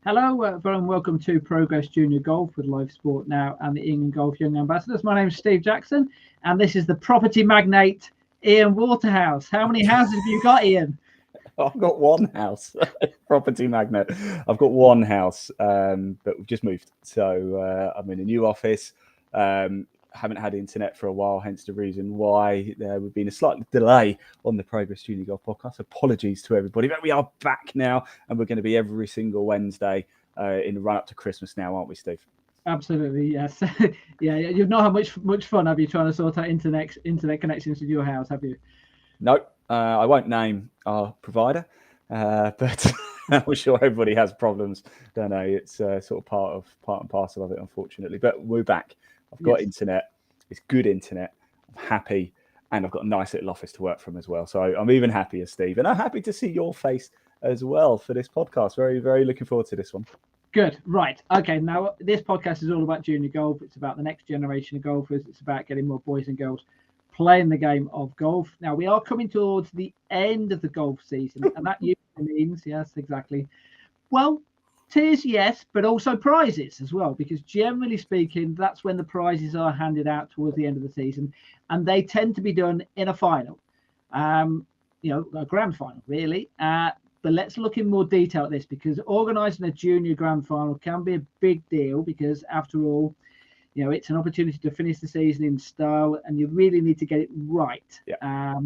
Hello, everyone. Welcome to Progress Junior Golf with Live Sport Now and the England Golf Young Ambassadors. My name is Steve Jackson, and this is the property magnate, Ian Waterhouse. How many houses have you got, Ian? I've got one house, property magnet. I've got one house, but we've just moved. So I'm in a new office. Haven't had internet for a while, hence the reason why there would be a slight delay on the Progress Junior Golf podcast. Apologies to everybody, but we are back now, and we're going to be every single Wednesday in the run up to Christmas now, aren't we, Steve? Absolutely, yes. Yeah, you've not had much fun, have you, trying to sort out internet connections with your house, have you? No, I won't name our provider, but I'm sure everybody has problems. Don't know. It's sort of part and parcel of it, unfortunately. But we're back. I've got internet. It's good internet. I'm happy, and I've got a nice little office to work from as well. So I'm even happier, Steve, and I'm happy to see your face as well for this podcast. Very, very looking forward to this one. Good. Right. Okay. Now, this podcast is all about junior golf. It's about the next generation of golfers. It's about getting more boys and girls playing the game of golf. Now, we are coming towards the end of the golf season, and that usually means, yes, exactly. Well, tiers, yes, but also prizes as well, because generally speaking, that's when the prizes are handed out towards the end of the season, and they tend to be done in a final, a grand final, really. But let's look in more detail at this, because organising a junior grand final can be a big deal, because after all, it's an opportunity to finish the season in style, and you really need to get it right. Yeah.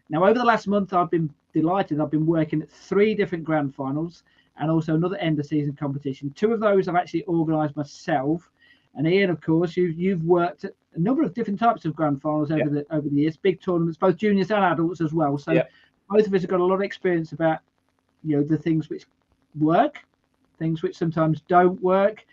Now, over the last month, I've been delighted. I've been working at 3 different grand finals and also another end of season competition. 2 of those I've actually organised myself. And Ian, of course, you've worked at a number of different types of grand finals over the years, big tournaments, both juniors and adults as well. So both of us have got a lot of experience about, the things which work, things which sometimes don't work.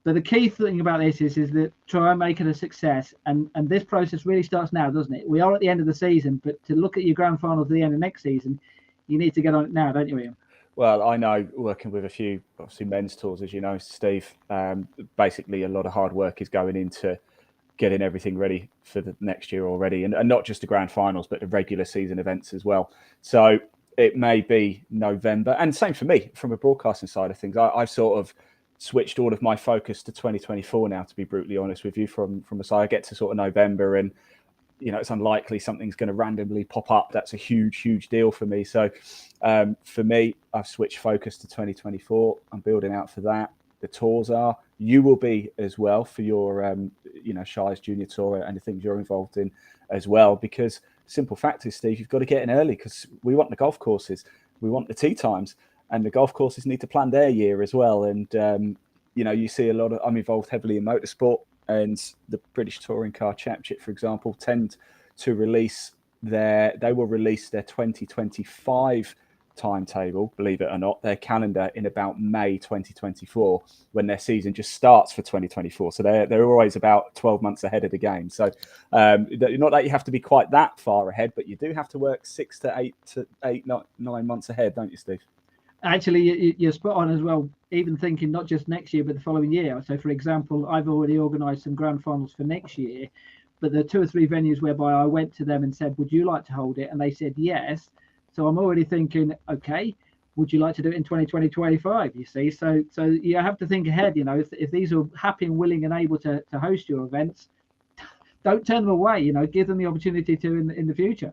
But the key thing about this is that try and make it a success. And this process really starts now, doesn't it? We are at the end of the season, but to look at your grand final at the end of next season, you need to get on it now, don't you, Ian? Well, I know, working with a few, obviously, men's tours, as you know, Steve, basically a lot of hard work is going into getting everything ready for the next year already. And not just the grand finals, but the regular season events as well. So it may be November. And same for me, from a broadcasting side of things. I've sort of switched all of my focus to 2024 now, to be brutally honest with you, from a side. I get to sort of November, and it's unlikely something's going to randomly pop up. That's a huge deal for me. So for me, I've switched focus to 2024. I'm building out for that. The tours are. You will be as well for your, Shire's Junior Tour and the things you're involved in as well. Because simple fact is, Steve, you've got to get in early, because we want the golf courses. We want the tee times. And the golf courses need to plan their year as well. And, you see a lot of, I'm involved heavily in motorsport, and the British Touring Car Championship, for example, tend to release they will release their 2025 timetable, believe it or not, their calendar in about May 2024, when their season just starts for 2024. So they're always about 12 months ahead of the game. So not that you have to be quite that far ahead, but you do have to work 6 to 9 months ahead, don't you, Steve? Actually, you're spot on as well, even thinking not just next year, but the following year. So, for example, I've already organised some grand finals for next year, but there are 2 or 3 venues whereby I went to them and said, would you like to hold it? And they said yes. So I'm already thinking, okay, would you like to do it in 2025, you see? So you have to think ahead, if these are happy and willing and able to host your events, don't turn them away, give them the opportunity to in the future.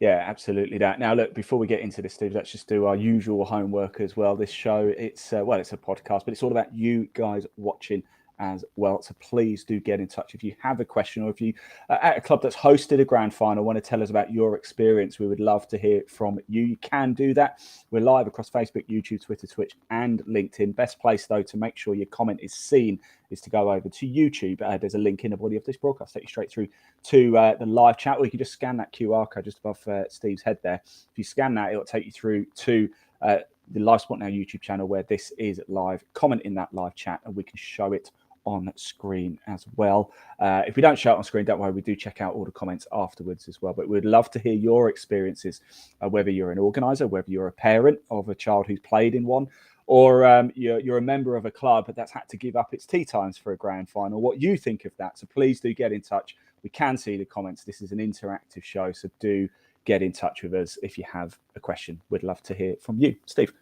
Yeah, absolutely that. Now, look, before we get into this, Steve, let's just do our usual homework as well. This show, it's a podcast, but it's all about you guys watching as well. So please do get in touch if you have a question, or if you at a club that's hosted a grand final want to tell us about your experience. We would love to hear from you. You can do that. We're live across Facebook, YouTube, Twitter, Twitch, and LinkedIn. Best place, though, to make sure your comment is seen is to go over to YouTube. There's a link in the body of this broadcast, take you straight through to the live chat, or you can just scan that QR code just above Steve's head there. If you scan that, it'll take you through to the Live Sport Now YouTube channel, where this is live. Comment in that live chat, and we can show it on screen as well. If we don't show it on screen, don't worry, we do check out all the comments afterwards as well. But we'd love to hear your experiences, whether you're an organizer, whether you're a parent of a child who's played in one, or you're a member of a club that's had to give up its tee times for a grand final, what you think of that. So please do get in touch. We can see the comments. This is an interactive show, so do get in touch with us if you have a question. We'd love to hear from you. Steve.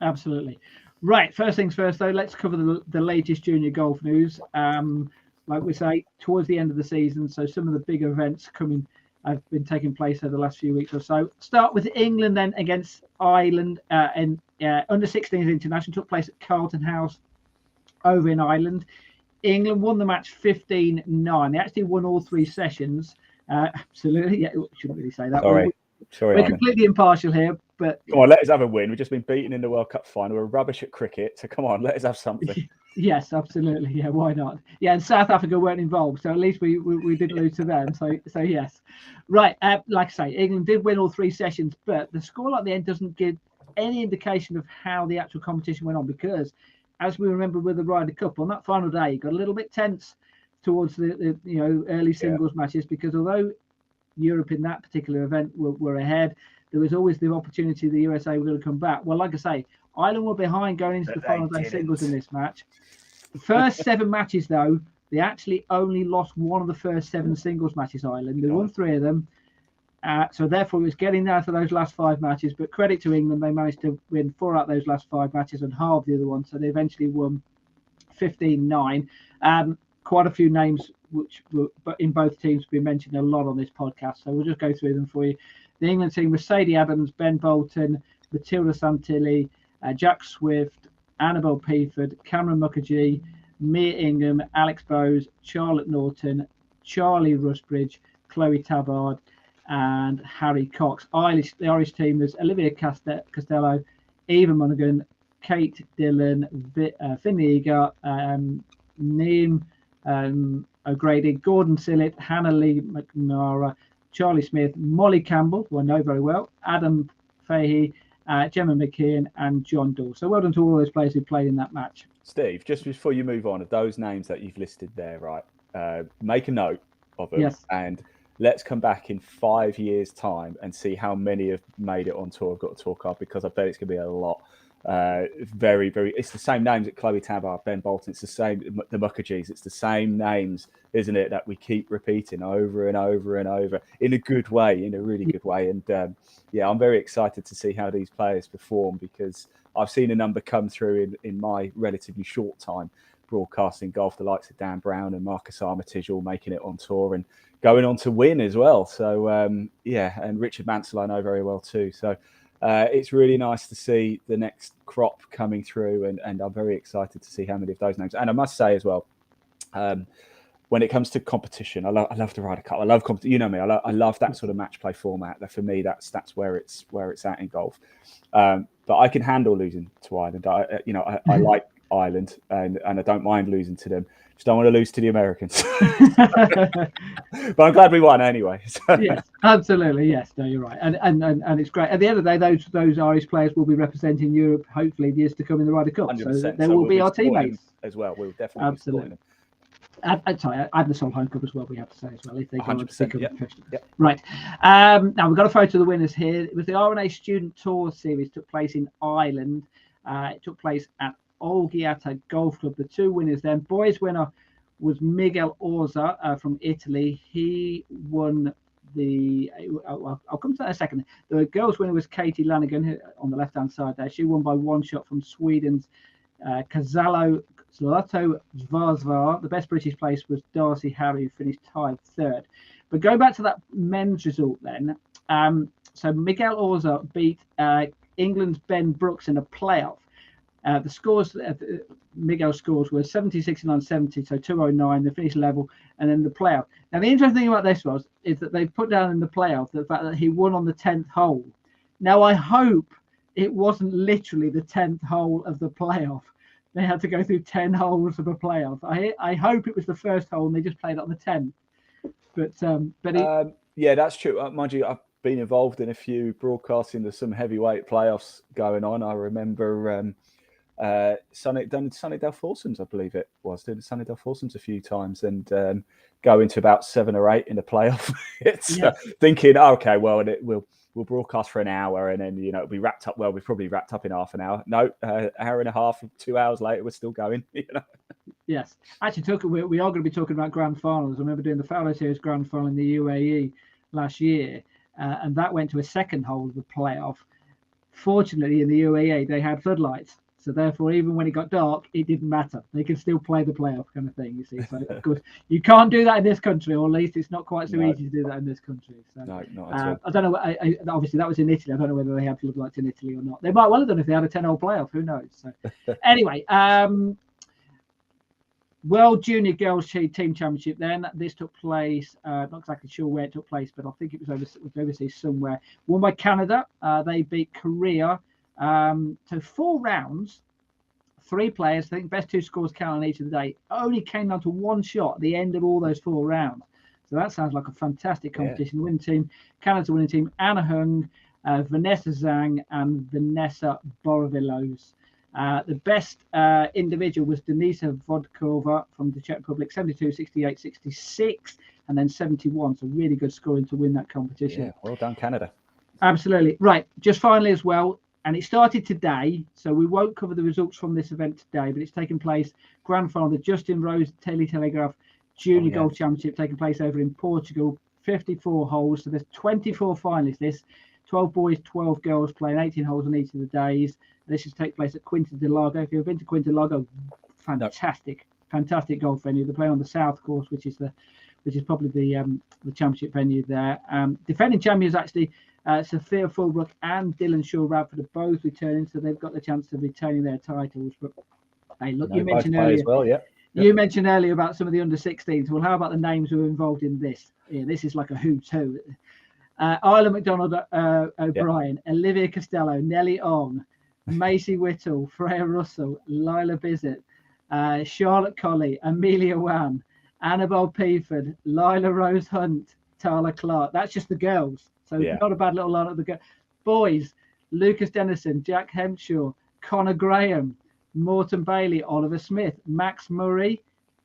Absolutely. Right, first things first, though, let's cover the latest junior golf news. Like we say, towards the end of the season, so some of the bigger events have been taking place over the last few weeks or so. Start with England then against Ireland, and under 16s international took place at Carlton House over in Ireland. England won the match 15-9. They actually won all 3 sessions. Absolutely, yeah, shouldn't really say that. Sorry, we're completely impartial here, but come on, let us have a win. We've just been beaten in the World Cup final. We're rubbish at cricket, so come on, let us have something. Yes, absolutely. Yeah, why not? Yeah, and South Africa weren't involved, so at least we didn't lose to them. So yes, right. Like I say, England did win all 3 sessions, but the score at the end doesn't give any indication of how the actual competition went on, because, as we remember with the Ryder Cup, on that final day, it got a little bit tense towards the early singles matches, because although Europe in that particular event were ahead, there was always the opportunity the USA were going to come back. Well, like I say, Ireland were behind going into the final day singles in this match. The first 7 matches, though, they actually only lost one of the first 7 singles matches, Ireland. They won 3 of them. So therefore, it was getting down to those last 5 matches. But credit to England, they managed to win 4 out of those last 5 matches and halve the other one. So they eventually won 15-9. Quite a few names which were in both teams have been mentioned a lot on this podcast. So we'll just go through them for you. The England team was Sadie Adams, Ben Bolton, Matilda Santilli, Jack Swift, Annabelle Peaford, Cameron Mukherjee, Mia Ingham, Alex Bowes, Charlotte Norton, Charlie Rusbridge, Chloe Tabard, and Harry Cox. The Irish team was Olivia Costello, Eva Monaghan, Kate Dillon, Finley Eager, Neem O'Grady, Gordon Sillett, Hannah Lee McNamara, Charlie Smith, Molly Campbell, who I know very well, Adam Fahey, Gemma McKeon, and John Dawes. So well done to all those players who played in that match. Steve, just before you move on, of those names that you've listed there, right, make a note of them. Yes. And let's come back in 5 years' time and see how many have made it on tour. I've got a tour card, because I bet it's going to be a lot. Very, very. It's the same names at Chloe Tabard, Ben Bolton. It's the same, the Mukherjees. It's the same names, isn't it, that we keep repeating over and over and over in a good way, in a really good way. And I'm very excited to see how these players perform, because I've seen a number come through in my relatively short time broadcasting golf, the likes of Dan Brown and Marcus Armitage all making it on tour and going on to win as well. So and Richard Mansell I know very well too. So it's really nice to see the next crop coming through, and I'm very excited to see how many of those names. And I must say as well, when it comes to competition, I love the Ryder Cup. I love you know me. I love that sort of match play format. That for me, that's where it's at in golf. But I can handle losing to Ireland. I like Ireland, and I don't mind losing to them. Just don't want to lose to the Americans. But I'm glad we won anyway. So. Yes, absolutely. Yes, no, you're right, and it's great. At the end of the day, those Irish players will be representing Europe, hopefully, in years to come in the Ryder Cup. 100%. So they will be our teammates as well. We'll definitely absolutely. Be Sorry, I have the Sol Home Cup as well. We have to say as well if they go on to pick up the fish. Yep. Right. Now we've got a photo of the winners here. It was the RNA Student Tour Series. Took place in Ireland. It took place at Olgiata Golf Club. The 2 winners then. Boys winner was Miguel Orza from Italy. He won I'll come to that in a second. The girls winner was Katie Lanigan on the left hand side there. She won by 1 shot from Sweden's Zlato Zvarsvar. The best British place was Darcy Harry, who finished tied 3rd. But going back to that men's result then, so Miguel Orza beat England's Ben Brooks in a playoff. The scores, Miguel's scores were 70, 69, 70, so 209. They finished level, and then the playoff. Now, the interesting thing about this is that they put down in the playoff the fact that he won on the 10th hole. Now, I hope it wasn't literally the 10th hole of the playoff. They had to go through 10 holes of a playoff. I hope it was the first hole and they just played it on the 10th. But yeah, that's true. Mind you, I've been involved in a few broadcasting. There's some heavyweight playoffs going on. I remember Sunnydale Foursomes, I believe it was. Did Sunnydale Foursomes a few times and go into about 7 or 8 in the playoff. It's thinking, okay, well, we'll broadcast for an hour and then it'll be wrapped up. Well, we've probably wrapped up in half an hour. No, hour and a half, 2 hours later, we're still going. Yes, actually, we are going to be talking about grand finals. I remember doing the Fowler Series grand final in the UAE last year, and that went to a second hole of the playoff. Fortunately, in the UAE, they had floodlights, So therefore, even when it got dark, it didn't matter. They could still play the playoff kind of thing, you see. So of course, you can't do that in this country, or at least it's not quite so easy to do that in this country. So no, not at all. I don't know. Obviously, that was in Italy. I don't know whether they had floodlights in Italy or not. They might well have done if they had a 10-hole playoff. Who knows? So anyway, World Junior Girls Team Championship. Then this took place. Not exactly sure where it took place, but I think it was overseas somewhere. Won by Canada. They beat Korea. So 4 rounds, 3 players. I think best 2 scores count on each of the day. Only came down to 1 shot at the end of all those 4 rounds. So that sounds like a fantastic competition. Winning team, Canada's winning team, Anna Hung, Vanessa Zhang, and Vanessa Borovilos. The best individual was Denisa Vodkova from the Czech Republic, 72, 68, 66, and then 71. So really good scoring to win that competition. Yeah, well done, Canada. Absolutely. Right. Just finally as well, and it started today, so we won't cover the results from this event today, but it's taking place, grand final, the Justin Rose Telegraph Junior Golf Championship taking place over in Portugal, 54 holes. So there's 24 finalists. 12 boys, 12 girls playing 18 holes on each of the days. This is take place at Quinta del Lago. If you've been to Quinta del Lago, fantastic golf venue. They're playing on the south course, which is probably the championship venue there. Defending champions actually, Sophia Fulbrook and Dylan Shaw Radford are both returning, so they've got the chance of retaining their titles. But hey, look, you mentioned earlier. Well, yeah. You mentioned earlier about some of the under-16s. Well, how about the names who are involved in this? Yeah, this is like a who's who. Isla McDonald O'Brien, Olivia Costello, Nellie Ong, Macy Whittle, Freya Russell, Lila Bissett, Charlotte Colley, Amelia Wan, Annabelle Peaford, Lila Rose Hunt, Tala Clark. That's just the girls. So not a bad little line of the girls. Boys, Lucas Dennison, Jack Hempshaw, Connor Graham, Morton Bailey, Oliver Smith, Max Murray,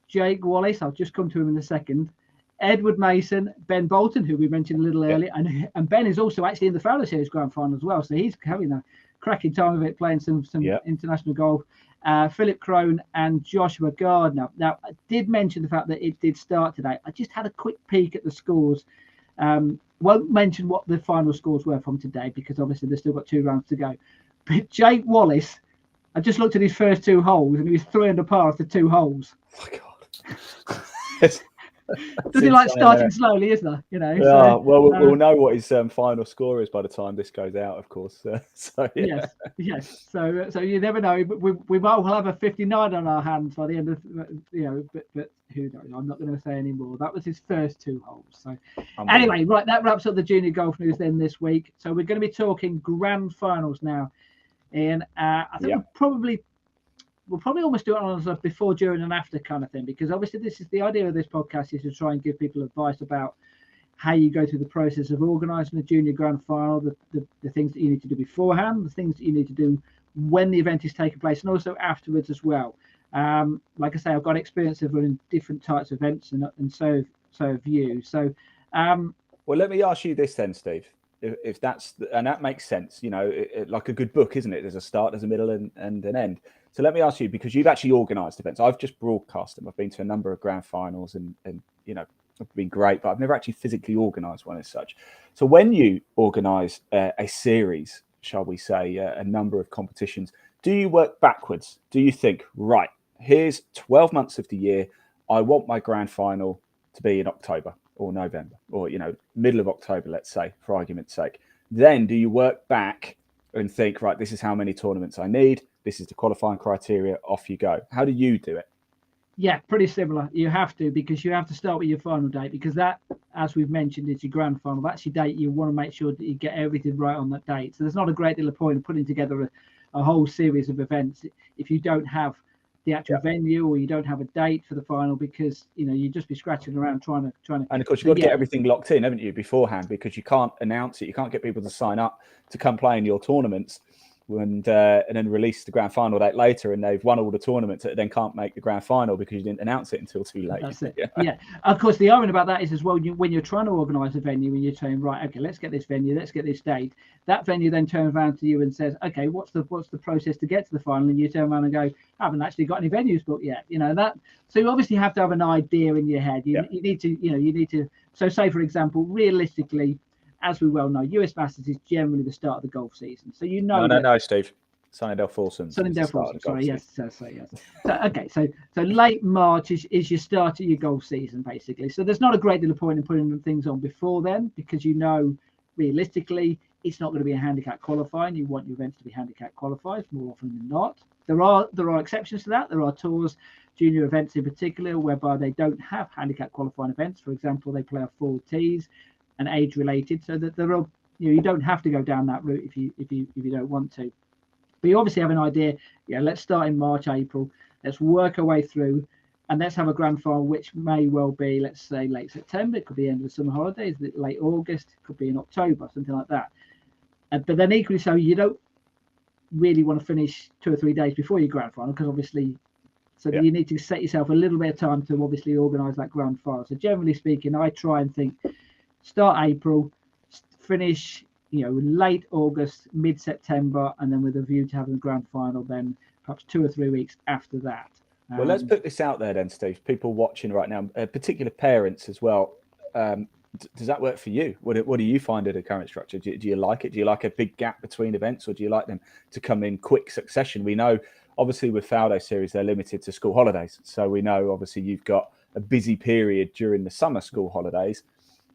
Jake Wallace. I'll just come to him in a second. Edward Mason, Ben Bolton, who we mentioned a little earlier, and Ben is also actually in the Fowler Series Grand Final as well, so he's having a cracking time of it, playing some international golf. Philip Crone and Joshua Gardner. Now, I did mention the fact that it did start today. I just had a quick peek at the scores. Won't mention what the final scores were from today because obviously they've still got 2 rounds to go. But Jake Wallace, I just looked at his first 2 holes and he was 3 under par after 2 holes. Oh my God. Does he like starting slowly, isn't there? You know. Yeah. So, well, we'll know what his final score is by the time this goes out, of course. Yes. So you never know. But we might well have a 59 on our hands by the end of But who knows? I'm not going to say any more. That was his first 2 holes. So anyway, right, that wraps up the junior golf news then this week. So we're going to be talking grand finals now, Ian. I think we'll probably almost do it on a before, during, and after kind of thing, because obviously this is the idea of this podcast is to try and give people advice about how you go through the process of organising a junior grand final, the things that you need to do beforehand, the things that you need to do when the event is taking place, and also afterwards as well. Like I say, I've got experience of running different types of events, and so have you. So, well, let me ask you this then, Steve. If that's and that makes sense, you know, like a good book, isn't it? There's a start, there's a middle, and an end. So let me ask you, because you've actually organised events. I've just broadcast them. I've been to a number of grand finals, and you know, it's been great, but I've never actually physically organised one as such. So when you organise a series, shall we say, a number of competitions, do you work backwards? Do you think, right, here's 12 months of the year, I want my grand final to be in October or November, or, you know, middle of October, let's say, for argument's sake. Then do you work back and think, right, this is how many tournaments I need, this is the qualifying criteria, off you go? How do you do it? Yeah, pretty similar. You have to, because you have to start with your final date, because that, as we've mentioned, is your grand final. That's your date. You want to make sure that you get everything right on that date. So there's not a great deal of point in putting together a whole series of events if you don't have the actual venue, or you don't have a date for the final, because, you know, you'd just be scratching around trying to. And of course, you've got to get everything locked in, haven't you, beforehand, because you can't announce it. You can't get people to sign up to come play in your tournaments and then release the grand final date later, and they've won all the tournaments that then can't make the grand final because you didn't announce it until too late. That's it. Yeah. Of course, the irony about that is as well, when you're trying to organise a venue and you're saying, right, okay, let's get this venue, let's get this date. That venue then turns around to you and says, okay, what's the process to get to the final? And you turn around and go, I haven't actually got any venues booked yet. You know that. So you obviously have to have an idea in your head. You need to. So say, for example, realistically, as we well know, US Masters is generally the start of the golf season. So you know. No, Steve. Sunningdale Foursome. Sunningdale Foursome. Sorry, yes, yes. So okay, so late March is your start of your golf season, basically. So there's not a great deal of point in putting things on before then, because realistically it's not going to be a handicap qualifying. You want your events to be handicap qualified more often than not. There are exceptions to that. There are tours, junior events in particular, whereby they don't have handicap qualifying events. For example, they play off 4 tees and age related, so that there are, you don't have to go down that route if you don't want to. But you obviously have an idea. Let's start in March, April. Let's work our way through, and let's have a grand final, which may well be, let's say, late September. It could be end of the summer holidays, late August. It could be in October, something like that. But then equally so, you don't really want to finish 2 or 3 days before your grand final, because obviously, you need to set yourself a little bit of time to obviously organise that grand final. So generally speaking, I try and think start April, finish late August, mid-September, and then with a view to having the grand final then perhaps 2 or 3 weeks after that. Well, let's put this out there then, Steve. People watching right now, particular parents as well. Does that work for you? What do you find at a current structure? Do you like it? Do you like a big gap between events, or do you like them to come in quick succession? We know, obviously, with Faldo series, they're limited to school holidays. So we know, obviously, you've got a busy period during the summer school holidays.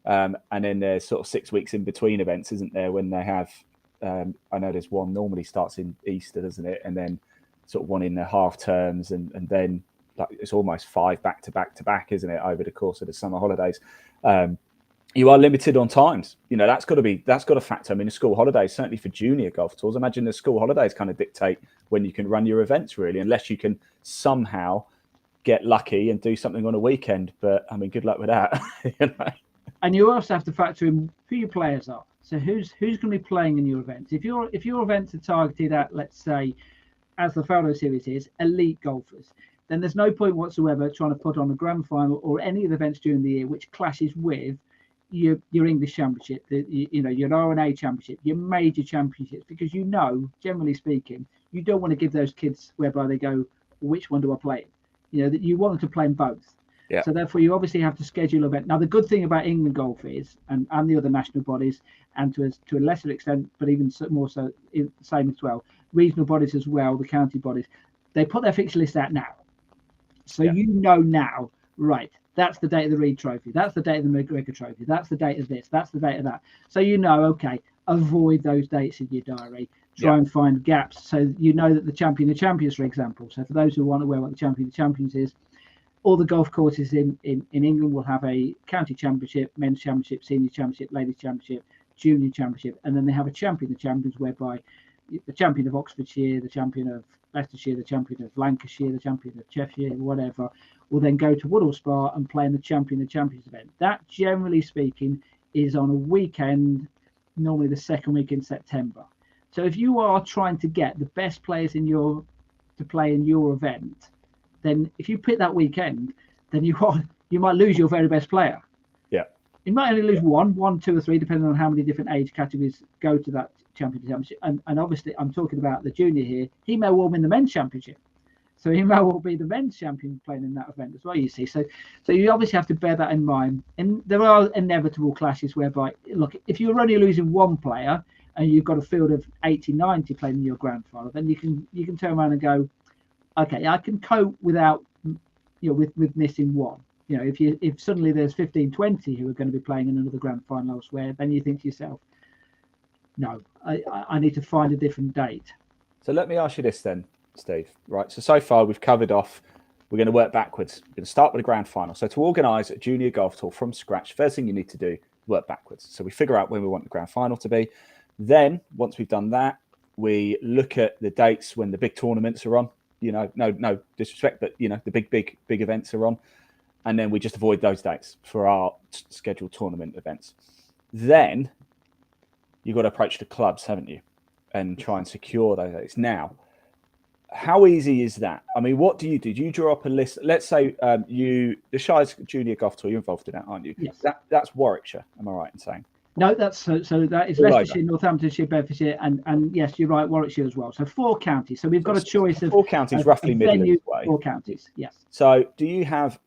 And then there's sort of 6 weeks in between events, isn't there? When they have, I know there's one normally starts in Easter, doesn't it? And then sort of one in the half terms, and then like it's almost 5 back to back, isn't it? Over the course of the summer holidays, you are limited on times. That's got to factor. I mean, the school holidays, certainly for junior golf tours, imagine the school holidays kind of dictate when you can run your events, really, unless you can somehow get lucky and do something on a weekend. But I mean, good luck with that. And you also have to factor in who your players are. So who's going to be playing in your events? If your events are targeted at, let's say, as the Faldo series is, elite golfers, then there's no point whatsoever trying to put on a grand final or any of the events during the year which clashes with your English Championship, your R&A Championship, your major championships, because generally speaking, you don't want to give those kids whereby they go, which one do I play? That you want them to play in both. Yeah. So therefore, you obviously have to schedule an event. Now, the good thing about England Golf is, and the other national bodies, and to a lesser extent, but even more so, same as well, regional bodies as well, the county bodies, they put their fixture list out now. So now, right, that's the date of the Reed Trophy, that's the date of the McGregor Trophy, that's the date of this, that's the date of that. So okay, avoid those dates in your diary. Try and find gaps so that the Champion of Champions, for example. So for those who aren't aware what the Champion of Champions is, all the golf courses in England will have a county championship, men's championship, senior championship, ladies championship, junior championship, and then they have a Champion of Champions whereby the champion of Oxfordshire, the champion of Leicestershire, the champion of Lancashire, the champion of Cheshire, whatever, will then go to Woodall Spa and play in the Champion of Champions event. That, generally speaking, is on a weekend, normally the second week in September. So if you are trying to get the best players to play in your event, then if you pick that weekend, then you might lose your very best player. Yeah. You might only lose one, 2 or 3, depending on how many different age categories go to that championship. And obviously, I'm talking about the junior here. He may well win the men's championship. So he may well be the men's champion playing in that event as well, you see. So you obviously have to bear that in mind. And there are inevitable clashes whereby, look, if you're only losing one player and you've got a field of 80, 90 playing in your grand final, then you can turn around and go, okay, I can cope without, with missing one. If suddenly there's 15, 20 who are going to be playing in another grand final elsewhere, then you think to yourself, no, I need to find a different date. So let me ask you this then, Steve. Right. So far we've covered off. We're going to work backwards. We're going to start with a grand final. So to organise a junior golf tour from scratch, first thing you need to do, work backwards. So we figure out when we want the grand final to be. Then once we've done that, we look at the dates when the big tournaments are on. No disrespect, but the big events are on, and then we just avoid those dates for our scheduled tournament events. Then you've got to approach the clubs, haven't you, and try and secure those dates. Now, how easy is that? I mean, what do? Do you draw up a list? Let's say the Shires Junior Golf Tour, you're involved in that, aren't you? Yes. That's Warwickshire. Am I right in saying? No, that's so that is Leicestershire, Northamptonshire, Bedfordshire, and yes, you're right, Warwickshire as well. So 4 counties. So we've got a choice of 4 counties, roughly Midlands way. 4 counties, yes. So do you have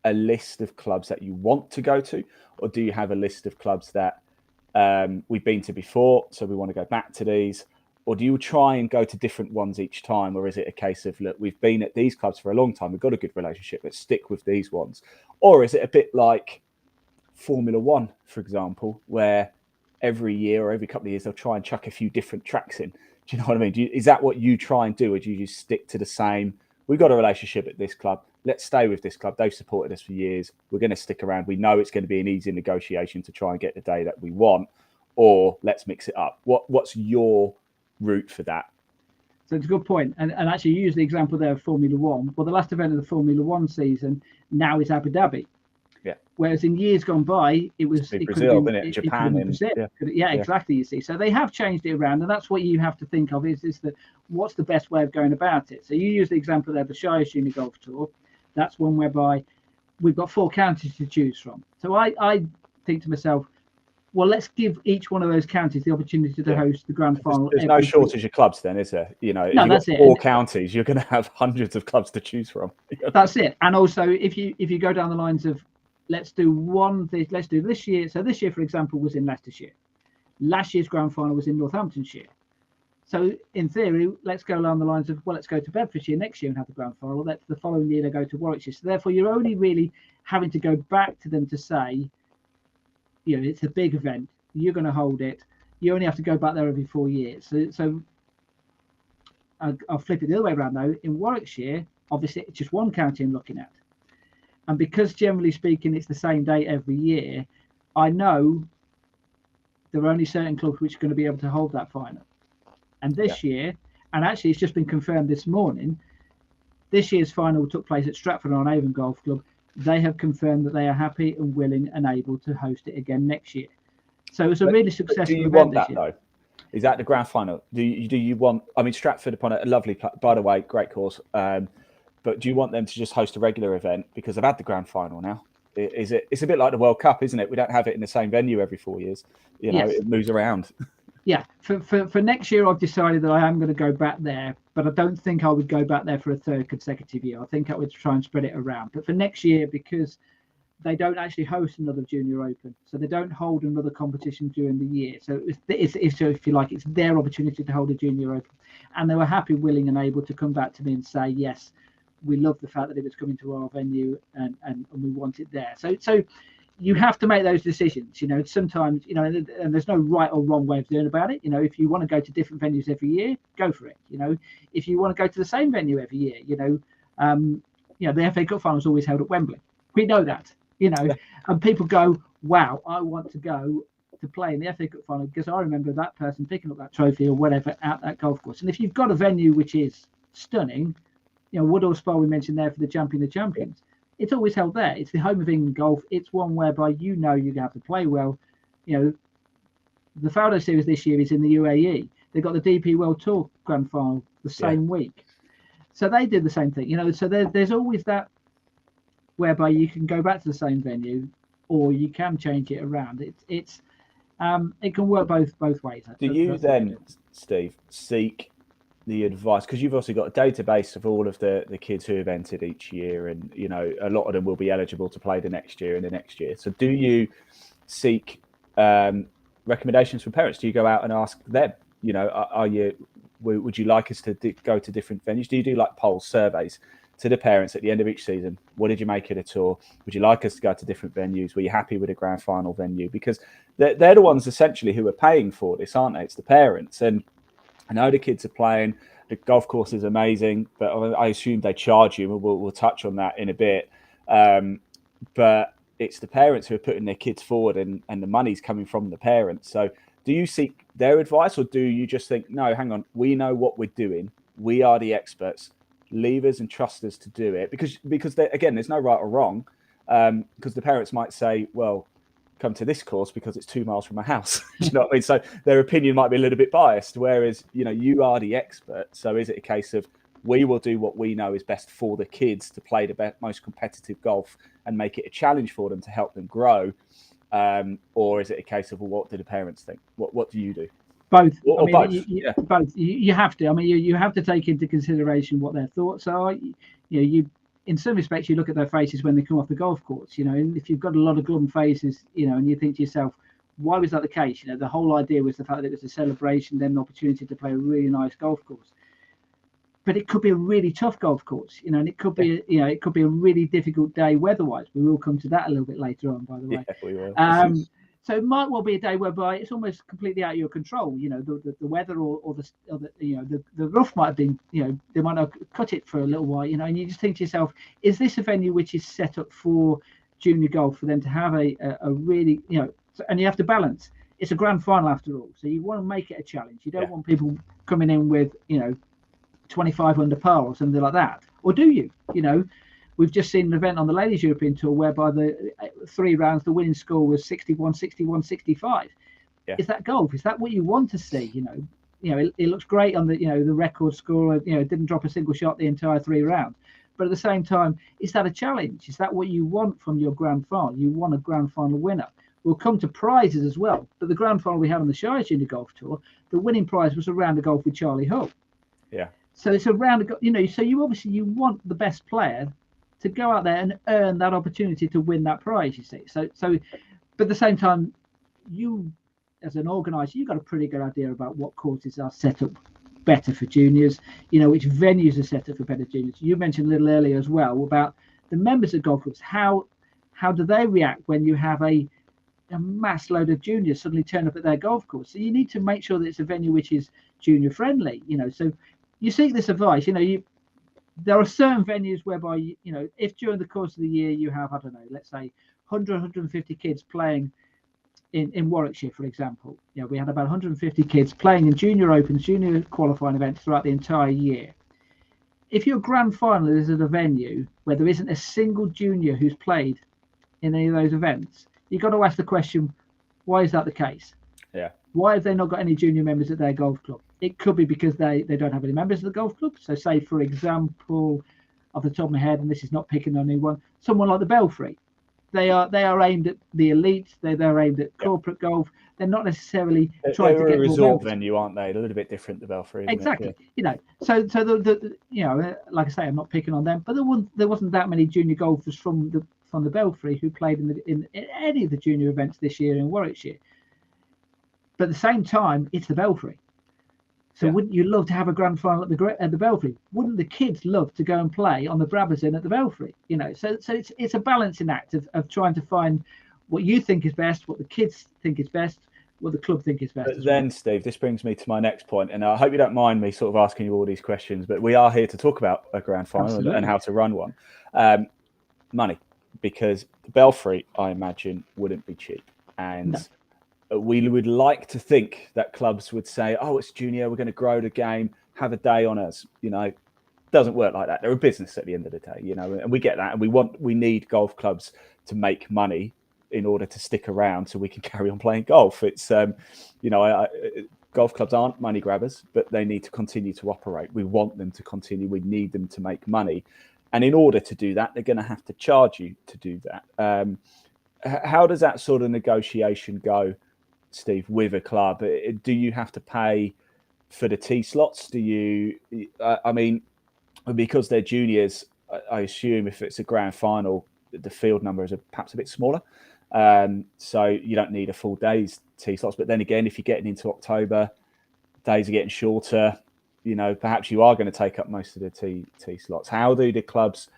a list of clubs that you want to go to, or do you have a list of clubs that we've been to before, so we want to go back to these, Or do you try and go to different ones each time? Or is it a case of, look, we've been at these clubs for a long time, we've got a good relationship, let's stick with these ones? Or is it a bit like Formula One, for example, where every year or every couple of years they'll try and chuck a few different tracks in? Do you know what I mean? Is that what you try and do? Or do you just stick to the same? We've got a relationship at this club. Let's stay with this club. They've supported us for years. We're going to stick around. We know it's going to be an easy negotiation to try and get the day that we want. Or let's mix it up. What's your route for that? So it's a good point. And actually, you use the example there of Formula One. Well, the last event of the Formula One season now is Abu Dhabi. Yeah. Whereas in years gone by, it Brazil, Japan, exactly. You see, so they have changed it around, and that's what you have to think of is that what's the best way of going about it. So you use the example there, the Shire Junior Golf Tour. That's one whereby we've got 4 counties to choose from. So I think to myself, well, let's give each one of those counties the opportunity to host the grand final. There's no shortage of clubs then, is there? You know, no, if you've got 4 counties, you're going to have hundreds of clubs to choose from. That's it. And also, if you go down the lines of, let's do this year. So this year, for example, was in Leicestershire. Last year's grand final was in Northamptonshire. So in theory, let's go along the lines of, well, let's go to Bedfordshire next year and have the grand final. That's the following year they go to Warwickshire. So therefore, you're only really having to go back to them to say, you know, it's a big event. You're going to hold it. You only have to go back there every 4 years. So I'll flip it the other way around though. In Warwickshire, obviously, it's just one county I'm looking at. And because generally speaking, it's the same date every year, I know there are only certain clubs which are going to be able to hold that final. And this year, and actually it's just been confirmed this morning, this year's final took place at Stratford-on-Avon Golf Club. They have confirmed that they are happy and willing and able to host it again next year. So it's a really successful event. Do you want that though? Is that the grand final? Do you want? I mean, Stratford upon a lovely, by the way, great course. But do you want them to just host a regular event because they've had the grand final now? It's a bit like the World Cup, isn't it? We don't have it in the same venue every 4 years. You know, it moves around. Yeah, for next year, I've decided that I am going to go back there, but I don't think I would go back there for a 3rd consecutive year. I think I would try and spread it around. But for next year, because they don't actually host another Junior Open, so they don't hold another competition during the year. So it's if you like, it's their opportunity to hold a Junior Open, and they were happy, willing, and able to come back to me and say, yes, we love the fact that it was coming to our venue and we want it there. So you have to make those decisions, you know. Sometimes, you know, and there's no right or wrong way of doing about it. You know, if you want to go to different venues every year, go for it. You know, if you want to go to the same venue every year, you know, the FA Cup final is always held at Wembley. We know that, you know, and people go, wow, I want to go to play in the FA Cup final because I remember that person picking up that trophy or whatever at that golf course. And if you've got a venue which is stunning, you know, Woodall Spa we mentioned there for the Champion of Champions, it's always held there. It's the home of England golf. It's one whereby you know you're going to have to play well. You know, the Faldo Series this year is in the UAE. They've got the DP World Tour Grand Final the same week. So they did the same thing, you know. So there's always that whereby you can go back to the same venue or you can change it around. It can work both ways. Do you then, Steve, seek the advice, because you've also got a database of all of the kids who have entered each year, and you know a lot of them will be eligible to play the next year and the next year. So do you seek recommendations from parents? Do you go out and ask them, you know, would you like us to go to different venues? Do you do like polls, surveys to the parents at the end of each season? What did you make of the tour? Would you like us to go to different venues? Were you happy with the grand final venue? Because they're the ones essentially who are paying for this, aren't they? It's the parents. And I know the kids are playing. The golf course is amazing, but I assume they charge you. We'll touch on that in a bit. But it's the parents who are putting their kids forward, and the money's coming from the parents. So do you seek their advice, or do you just think, no, hang on, we know what we're doing. We are the experts. Leave us and trust us to do it. Because again, there's no right or wrong. Because the parents might say, well, come to this course because it's 2 miles from my house. Do you know what I mean? So their opinion might be a little bit biased, whereas, you know, you are the expert. So is it a case of we will do what we know is best for the kids to play the most competitive golf and make it a challenge for them to help them grow? Or is it a case of, well, what do the parents think? What do you do? Both. Or both. Both. You have to. I mean, you have to take into consideration what their thoughts are. You know, in some respects, you look at their faces when they come off the golf course, you know, and if you've got a lot of glum faces, you know, and you think to yourself, Why was that the case? The whole idea was the fact that it was a celebration, then an opportunity to play a really nice golf course. But it could be a really tough golf course, and it could be, it could be a really difficult day weather-wise. We will come to that a little bit later on, by the way. Yeah, we will. So it might well be a day whereby it's almost completely out of your control. The weather or the rough might have been, they might have cut it for a little while, and you just think to yourself, is this a venue which is set up for junior golf for them to have a really, and you have to balance. It's a grand final after all, so you want to make it a challenge. You don't want people coming in with 25 under par or something like that, or do you? We've just seen an event on the Ladies European Tour whereby the 3 rounds the winning score was 61, 61, 65. Yeah. Is that golf? Is that what you want to see? It looks great on the record score. Didn't drop a single shot the entire 3 rounds. But at the same time, is that a challenge? Is that what you want from your grand final? You want a grand final winner. We'll come to prizes as well. But the grand final we had on the Shire Junior Golf Tour, the winning prize was a round of golf with Charlie Hull. Yeah. So it's a round of, so you want the best player to go out there and earn that opportunity to win that prize, you see. So but at the same time, you as an organizer, you've got a pretty good idea about what courses are set up better for juniors, which venues are set up for better juniors. You mentioned a little earlier as well about the members of golf clubs. How do they react when you have a mass load of juniors suddenly turn up at their golf course? So you need to make sure that it's a venue which is junior friendly, so you seek this advice. There are certain venues whereby, if during the course of the year you have, I don't know, let's say 100, 150 kids playing in Warwickshire, for example. We had about 150 kids playing in junior opens, junior qualifying events throughout the entire year. If your grand final is at a venue where there isn't a single junior who's played in any of those events, you've got to ask the question, why is that the case? Yeah. Why have they not got any junior members at their golf club? It could be because they don't have any members of the golf club. So say, for example, off the top of my head, and this is not picking on anyone, someone like the Belfry. They are aimed at the elite. They're aimed at corporate golf. They're not necessarily trying to get a resort more venue, aren't they? A little bit different, the Belfry. Exactly. Yeah. So the like I say, I'm not picking on them, but there wasn't that many junior golfers from the Belfry who played in any of the junior events this year in Warwickshire. But at the same time, it's the Belfry. So wouldn't you love to have a grand final at the Belfry? Wouldn't the kids love to go and play on the Brabazon at the Belfry? So it's a balancing act of trying to find what you think is best, what the kids think is best, what the club think is best. But then, Steve, this brings me to my next point, and I hope you don't mind me sort of asking you all these questions, but we are here to talk about a grand final and how to run one. Money, because the Belfry, I imagine, wouldn't be cheap, and. No. We would like to think that clubs would say, oh, it's junior, we're going to grow the game, have a day on us. It doesn't work like that. They're a business at the end of the day, and we get that. And we need golf clubs to make money in order to stick around so we can carry on playing golf. It's, golf clubs aren't money grabbers, but they need to continue to operate. We want them to continue. We need them to make money. And in order to do that, they're going to have to charge you to do that. How does that sort of negotiation go, Steve, with a club? Do you have to pay for the tee slots? Do you, because they're juniors, I assume if it's a grand final, the field number is perhaps a bit smaller. So you don't need a full day's tee slots. But then again, if you're getting into October, days are getting shorter, perhaps you are going to take up most of the tee slots. How do the clubs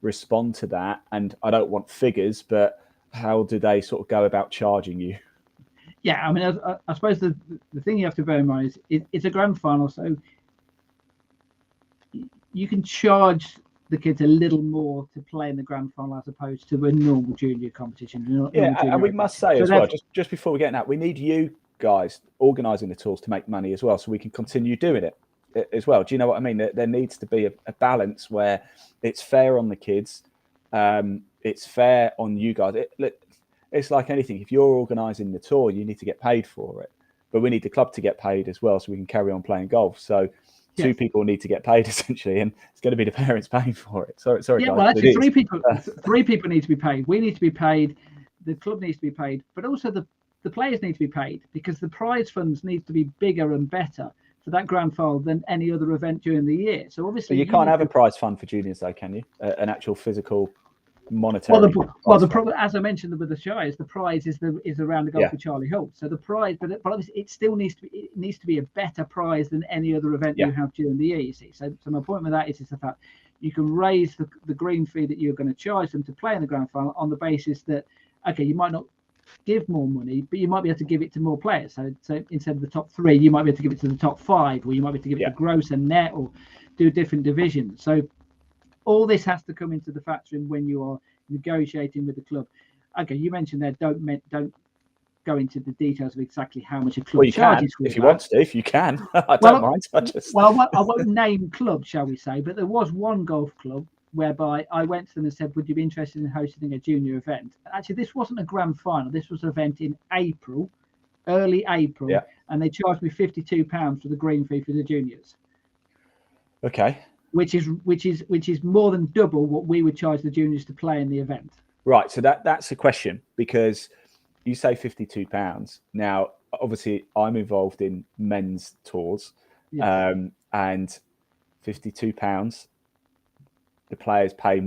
respond to that? And I don't want figures, but how do they sort of go about charging you? Yeah, I suppose the thing you have to bear in mind is it's a grand final, so you can charge the kids a little more to play in the grand final as opposed to a normal junior competition. And we must say as well, just before we get that, we need you guys organising the tours to make money as well, so we can continue doing it as well. Do you know what I mean? There needs to be a balance where it's fair on the kids, it's fair on you guys. It's like anything. If you're organising the tour, you need to get paid for it. But we need the club to get paid as well so we can carry on playing golf. So two people need to get paid, essentially, and it's going to be the parents paying for it. Sorry, yeah, guys. Well, actually, three people need to be paid. We need to be paid. The club needs to be paid. But also the players need to be paid because the prize funds need to be bigger and better for that grand final than any other event during the year. So obviously... But you can't have a prize fund for juniors, though, can you? An actual physical... monetary. As I mentioned with the Shires, the prize is around the golf with Charlie Holt. So the prize, but it still needs to be a better prize than any other event you have during the year. You see, so my point with that is the fact you can raise the green fee that you're going to charge them to play in the grand final on the basis that you might not give more money, but you might be able to give it to more players. So instead of the top 3, you might be able to give it to the top 5, or you might be able to give it to gross and net, or do different divisions. So all this has to come into the factor in when you are negotiating with the club. Okay, you mentioned there don't go into the details of exactly how much a club charges for if you want to. If you can, I don't mind. I won't name clubs, shall we say, but there was one golf club whereby I went to them and said, would you be interested in hosting a junior event? Actually, this wasn't a grand final. This was an event in April, early April, and they charged me £52 for the green fee for the juniors. Okay. Which is more than double what we would charge the juniors to play in the event. Right. So that's a question, because you say £52. Now, obviously, I'm involved in men's tours, and £52. The players pay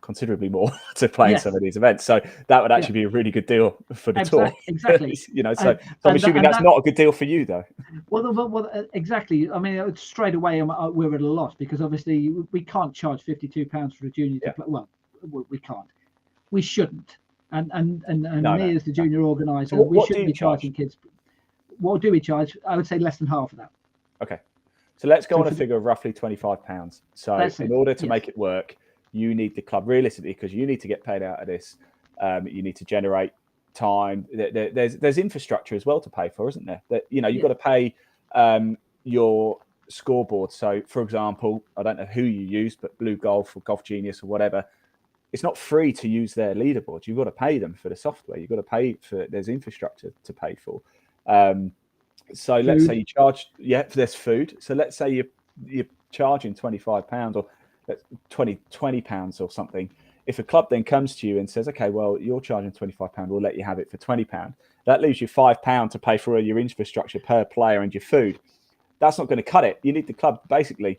considerably more to play in some of these events. So that would actually be a really good deal for the tour. Exactly. So I'm assuming that's not a good deal for you, though. Well, exactly. I mean, straight away we're at a loss, because obviously we can't charge £52 for a junior to play. Well, we can't. We shouldn't. And me as the junior organizer, we shouldn't be charging kids. What do we charge? I would say less than half of that. Okay. So let's go on a figure of roughly £25. So in order to make it work, you need the club, realistically, because you need to get paid out of this. You need to generate time. There's infrastructure as well to pay for, isn't there? You've got to pay your scoreboard. So, for example, I don't know who you use, but Blue Golf or Golf Genius or whatever, it's not free to use their leaderboard. You've got to pay them for the software. You've got to pay for. There's infrastructure to pay for. So let's say you charge, there's food. So let's say you're charging £25 or £20 or something. If a club then comes to you and says, okay, well, you're charging £25, we'll let you have it for £20. That leaves you £5 to pay for your infrastructure per player and your food. That's not going to cut it. You need the club basically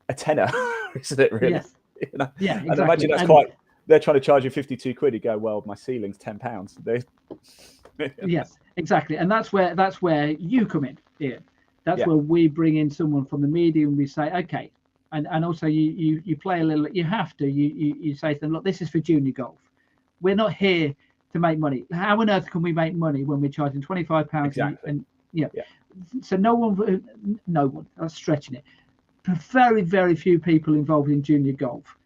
a tenner, isn't it? Really? Yes. Yeah, exactly. And imagine they're trying to charge you £52. You go, well, my ceiling's £10. Yes, exactly. And that's where you come in, Ian. That's where we bring in someone from the media and we say, okay, and also you play a little, you have to, you say to them, look, this is for junior golf. We're not here to make money. How on earth can we make money when we're charging £25? Exactly. So no one, I'm stretching it. Very, very few people involved in junior golf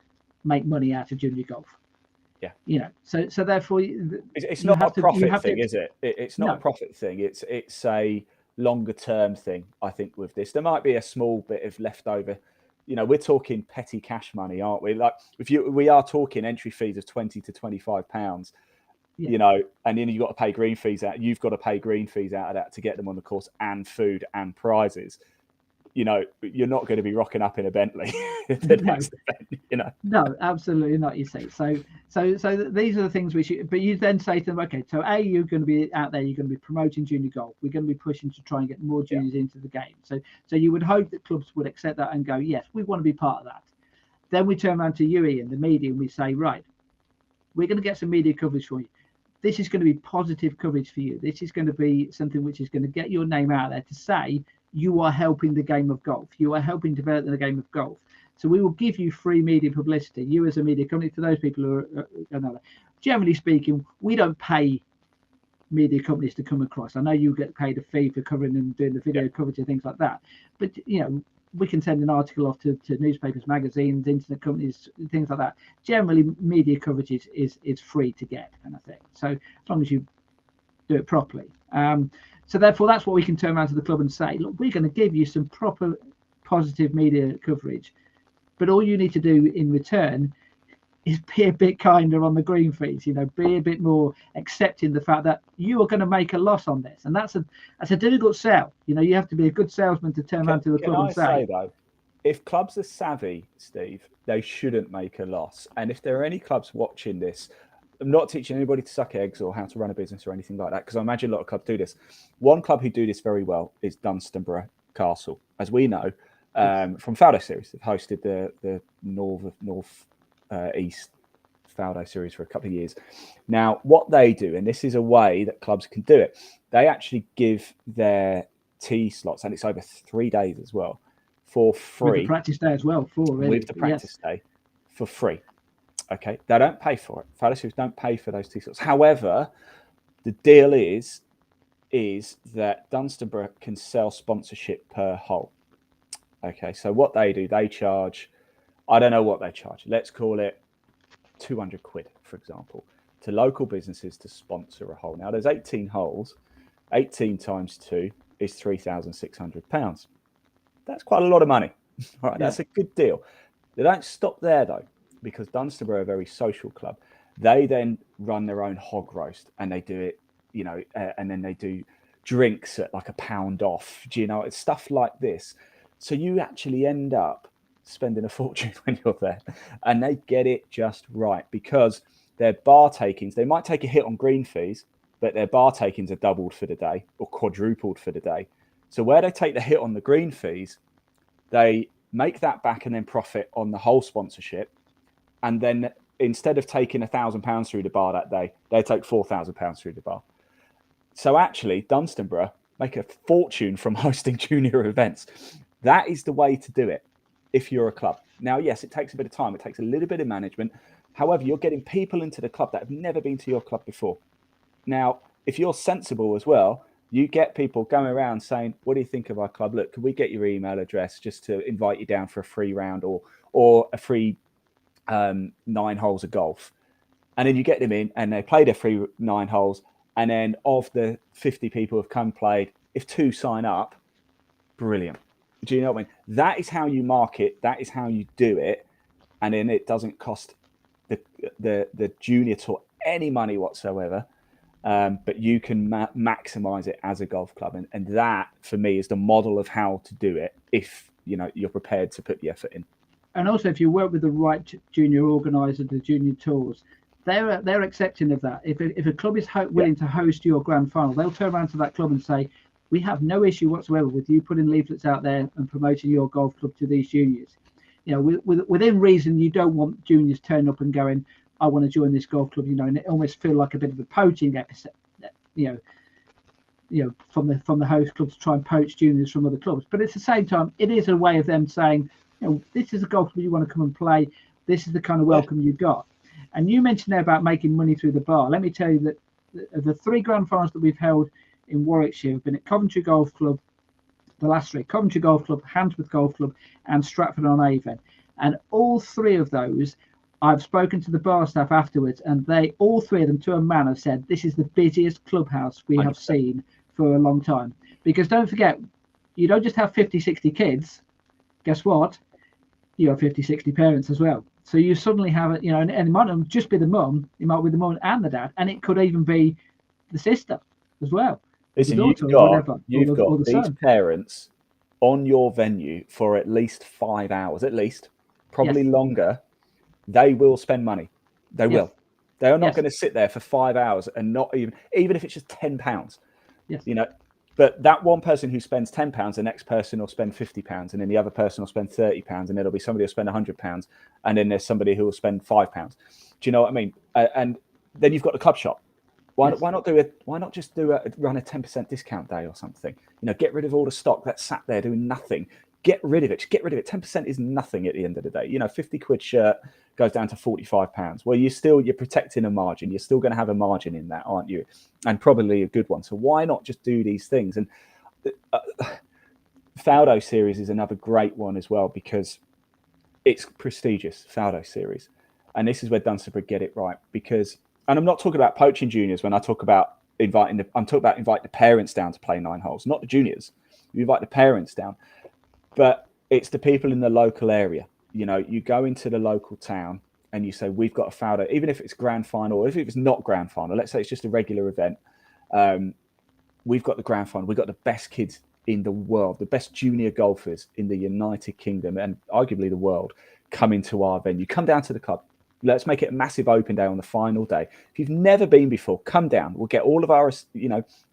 make money out of junior golf. So therefore it's not a profit thing, is it? It's not a profit thing. It's a longer term thing. I think with this, there might be a small bit of leftover. We're talking petty cash money, aren't we? Like we are talking entry fees of £20 to £25. And then you've got to pay green fees out. You've got to pay green fees out of that to get them on the course, and food and prizes. You're not going to be rocking up in a Bentley next event, No, absolutely not. You see, so these are the things but you then say to them, okay, so you're going to be out there, you're going to be promoting junior golf. We're going to be pushing to try and get more juniors into the game. So you would hope that clubs would accept that and go, yes, we want to be part of that. Then we turn around to you, Ian, the media, and we say, right, we're going to get some media coverage for you. This is going to be positive coverage for you. This is going to be something which is going to get your name out there to say you are helping the game of golf. You are helping develop the game of golf. So we will give you free media publicity. You as a media company, for those people who are generally speaking, we don't pay media companies to come across. I know you get paid a fee for covering and doing the video coverage and things like that. But, we can send an article off to newspapers, magazines, internet companies, things like that. Generally, media coverage is free to get, kind of thing. So as long as you do it properly. So therefore, that's what we can turn around to the club and say, look, we're going to give you some proper positive media coverage, but all you need to do in return is be a bit kinder on the green fees, be a bit more accepting the fact that you are going to make a loss on this. And that's a difficult sell. You have to be a good salesman to turn around to the club and say, though, if clubs are savvy, Steve, they shouldn't make a loss. And if there are any clubs watching this, I'm not teaching anybody to suck eggs or how to run a business or anything like that, because I imagine a lot of clubs do this. One club who do this very well is Dunstanburgh Castle. As we know, from Fowler Series, they've hosted the North East Faldo series for a couple of years. Now, what they do, and this is a way that clubs can do it, they actually give their tee slots, and it's over 3 days as well, for free. With the practice day as well, with the practice day for free. Okay, they don't pay for it. Faldo series don't pay for those tee slots. However, the deal is that Dunstable can sell sponsorship per hole. Okay, so what they do, they charge, I don't know what they charge. Let's call it 200 quid, for example, to local businesses to sponsor a hole. Now, there's 18 holes. 18 times 2 is £3,600. That's quite a lot of money. All right, that's a good deal. They don't stop there, though, because Dunstable are a very social club. They then run their own hog roast, and they do it, you know, and then they do drinks at like £1 off. Do you know, it's stuff like this. So you actually end up spending a fortune when you're there, and they get it just right because their bar takings, they might take a hit on green fees, but their bar takings are doubled for the day or quadrupled for the day. So where they take the hit on the green fees, they make that back and then profit on the whole sponsorship. And then instead of taking £1,000 through the bar that day, they take £4,000 through the bar. So actually, Dunstable make a fortune from hosting junior events. That is the way to do it if you're a club. Now, yes, it takes a bit of time. It takes a little bit of management. However, you're getting people into the club that have never been to your club before. Now, if you're sensible as well, you get people going around saying, what do you think of our club? Look, can we get your email address just to invite you down for a free round or a free 9 holes of golf? And then you get them in and they play their free 9 holes. And then of the 50 people who've come played, if 2 sign up, brilliant. Do you know what I mean? That is how you market. That is how you do it. And then it doesn't cost the junior tour any money whatsoever. But you can maximize it as a golf club. And that, for me, is the model of how to do it if you're prepared to put the effort in. And also, if you work with the right junior organizer, the junior tours, they're accepting of that. If a club is willing to host your grand final, they'll turn around to that club and say, we have no issue whatsoever with you putting leaflets out there and promoting your golf club to these juniors. Within reason, you don't want juniors turning up and going, I want to join this golf club, and it almost feel like a bit of a poaching episode, from the host club to try and poach juniors from other clubs. But at the same time, it is a way of them saying, this is a golf club you want to come and play. This is the kind of welcome you got. And you mentioned there about making money through the bar. Let me tell you that the 3 grand finals that we've held in Warwickshire have been at Coventry Golf Club, the last 3, Coventry Golf Club, Handsworth Golf Club, and Stratford-on-Avon. And all 3 of those, I've spoken to the bar staff afterwards, and all 3 of them to a man have said, this is the busiest clubhouse we 100%. Have seen for a long time. Because don't forget, you don't just have 50, 60 kids. Guess what? You have 50, 60 parents as well. So you suddenly have it, and it might not just be the mum, it might be the mum and the dad, and it could even be the sister as well. Listen, you've got these parents on your venue for at least 5 hours, at least, probably longer. They will spend money. They will. They are not going to sit there for 5 hours and not even if it's just £10. Yes. But that one person who spends £10, the next person will spend £50, and then the other person will spend £30, and then there'll be somebody who'll spend £100, and then there's somebody who will spend £5. Do you know what I mean? And then you've got the club shop. Why not run a 10% discount day or something? Get rid of all the stock that's sat there doing nothing. Get rid of it. Just get rid of it. 10% is nothing at the end of the day. 50 quid shirt goes down to £45. Well, you're protecting a margin. You're still going to have a margin in that, aren't you? And probably a good one. So why not just do these things? And Faldo series is another great one as well because it's prestigious. Faldo series, and this is where Dunstable get it right because. And I'm not talking about poaching juniors when I talk about I'm talking about invite the parents down to play 9 holes, not the juniors. You invite the parents down, but it's the people in the local area. You go into the local town and you say, we've got a Faldo, even if it's grand final, or if it's not grand final, let's say it's just a regular event. We've got the grand final. We've got the best kids in the world, the best junior golfers in the United Kingdom and arguably the world come into our venue. Come down to the club. Let's make it a massive open day on the final day. If you've never been before, come down. We'll get all of our,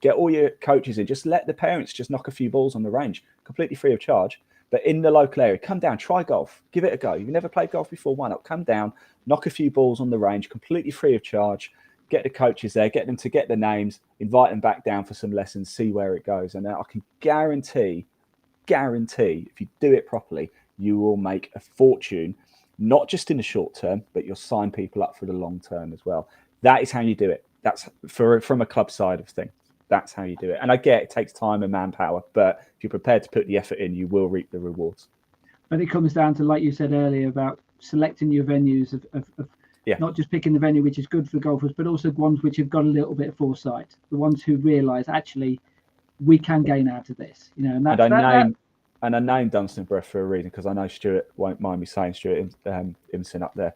get all your coaches in. Just let the parents just knock a few balls on the range, completely free of charge. But in the local area, come down, try golf, give it a go. You've never played golf before, why not? Come down, knock a few balls on the range, completely free of charge. Get the coaches there, get them to get the names, invite them back down for some lessons, see where it goes. And I can guarantee, if you do it properly, you will make a fortune, not just in the short term, but you'll sign people up for the long term as well. That is how you do it. That's from a club side of things. That's how you do it. And I get it takes time and manpower, but if you're prepared to put the effort in, you will reap the rewards. But it comes down to, like you said earlier, about selecting your venues of not just picking the venue which is good for golfers, but also ones which have got a little bit of foresight. The ones who realise actually we can gain out of this, And I named Dunstanburgh for a reason, because I know Stuart won't mind me saying, Stuart Imson up there,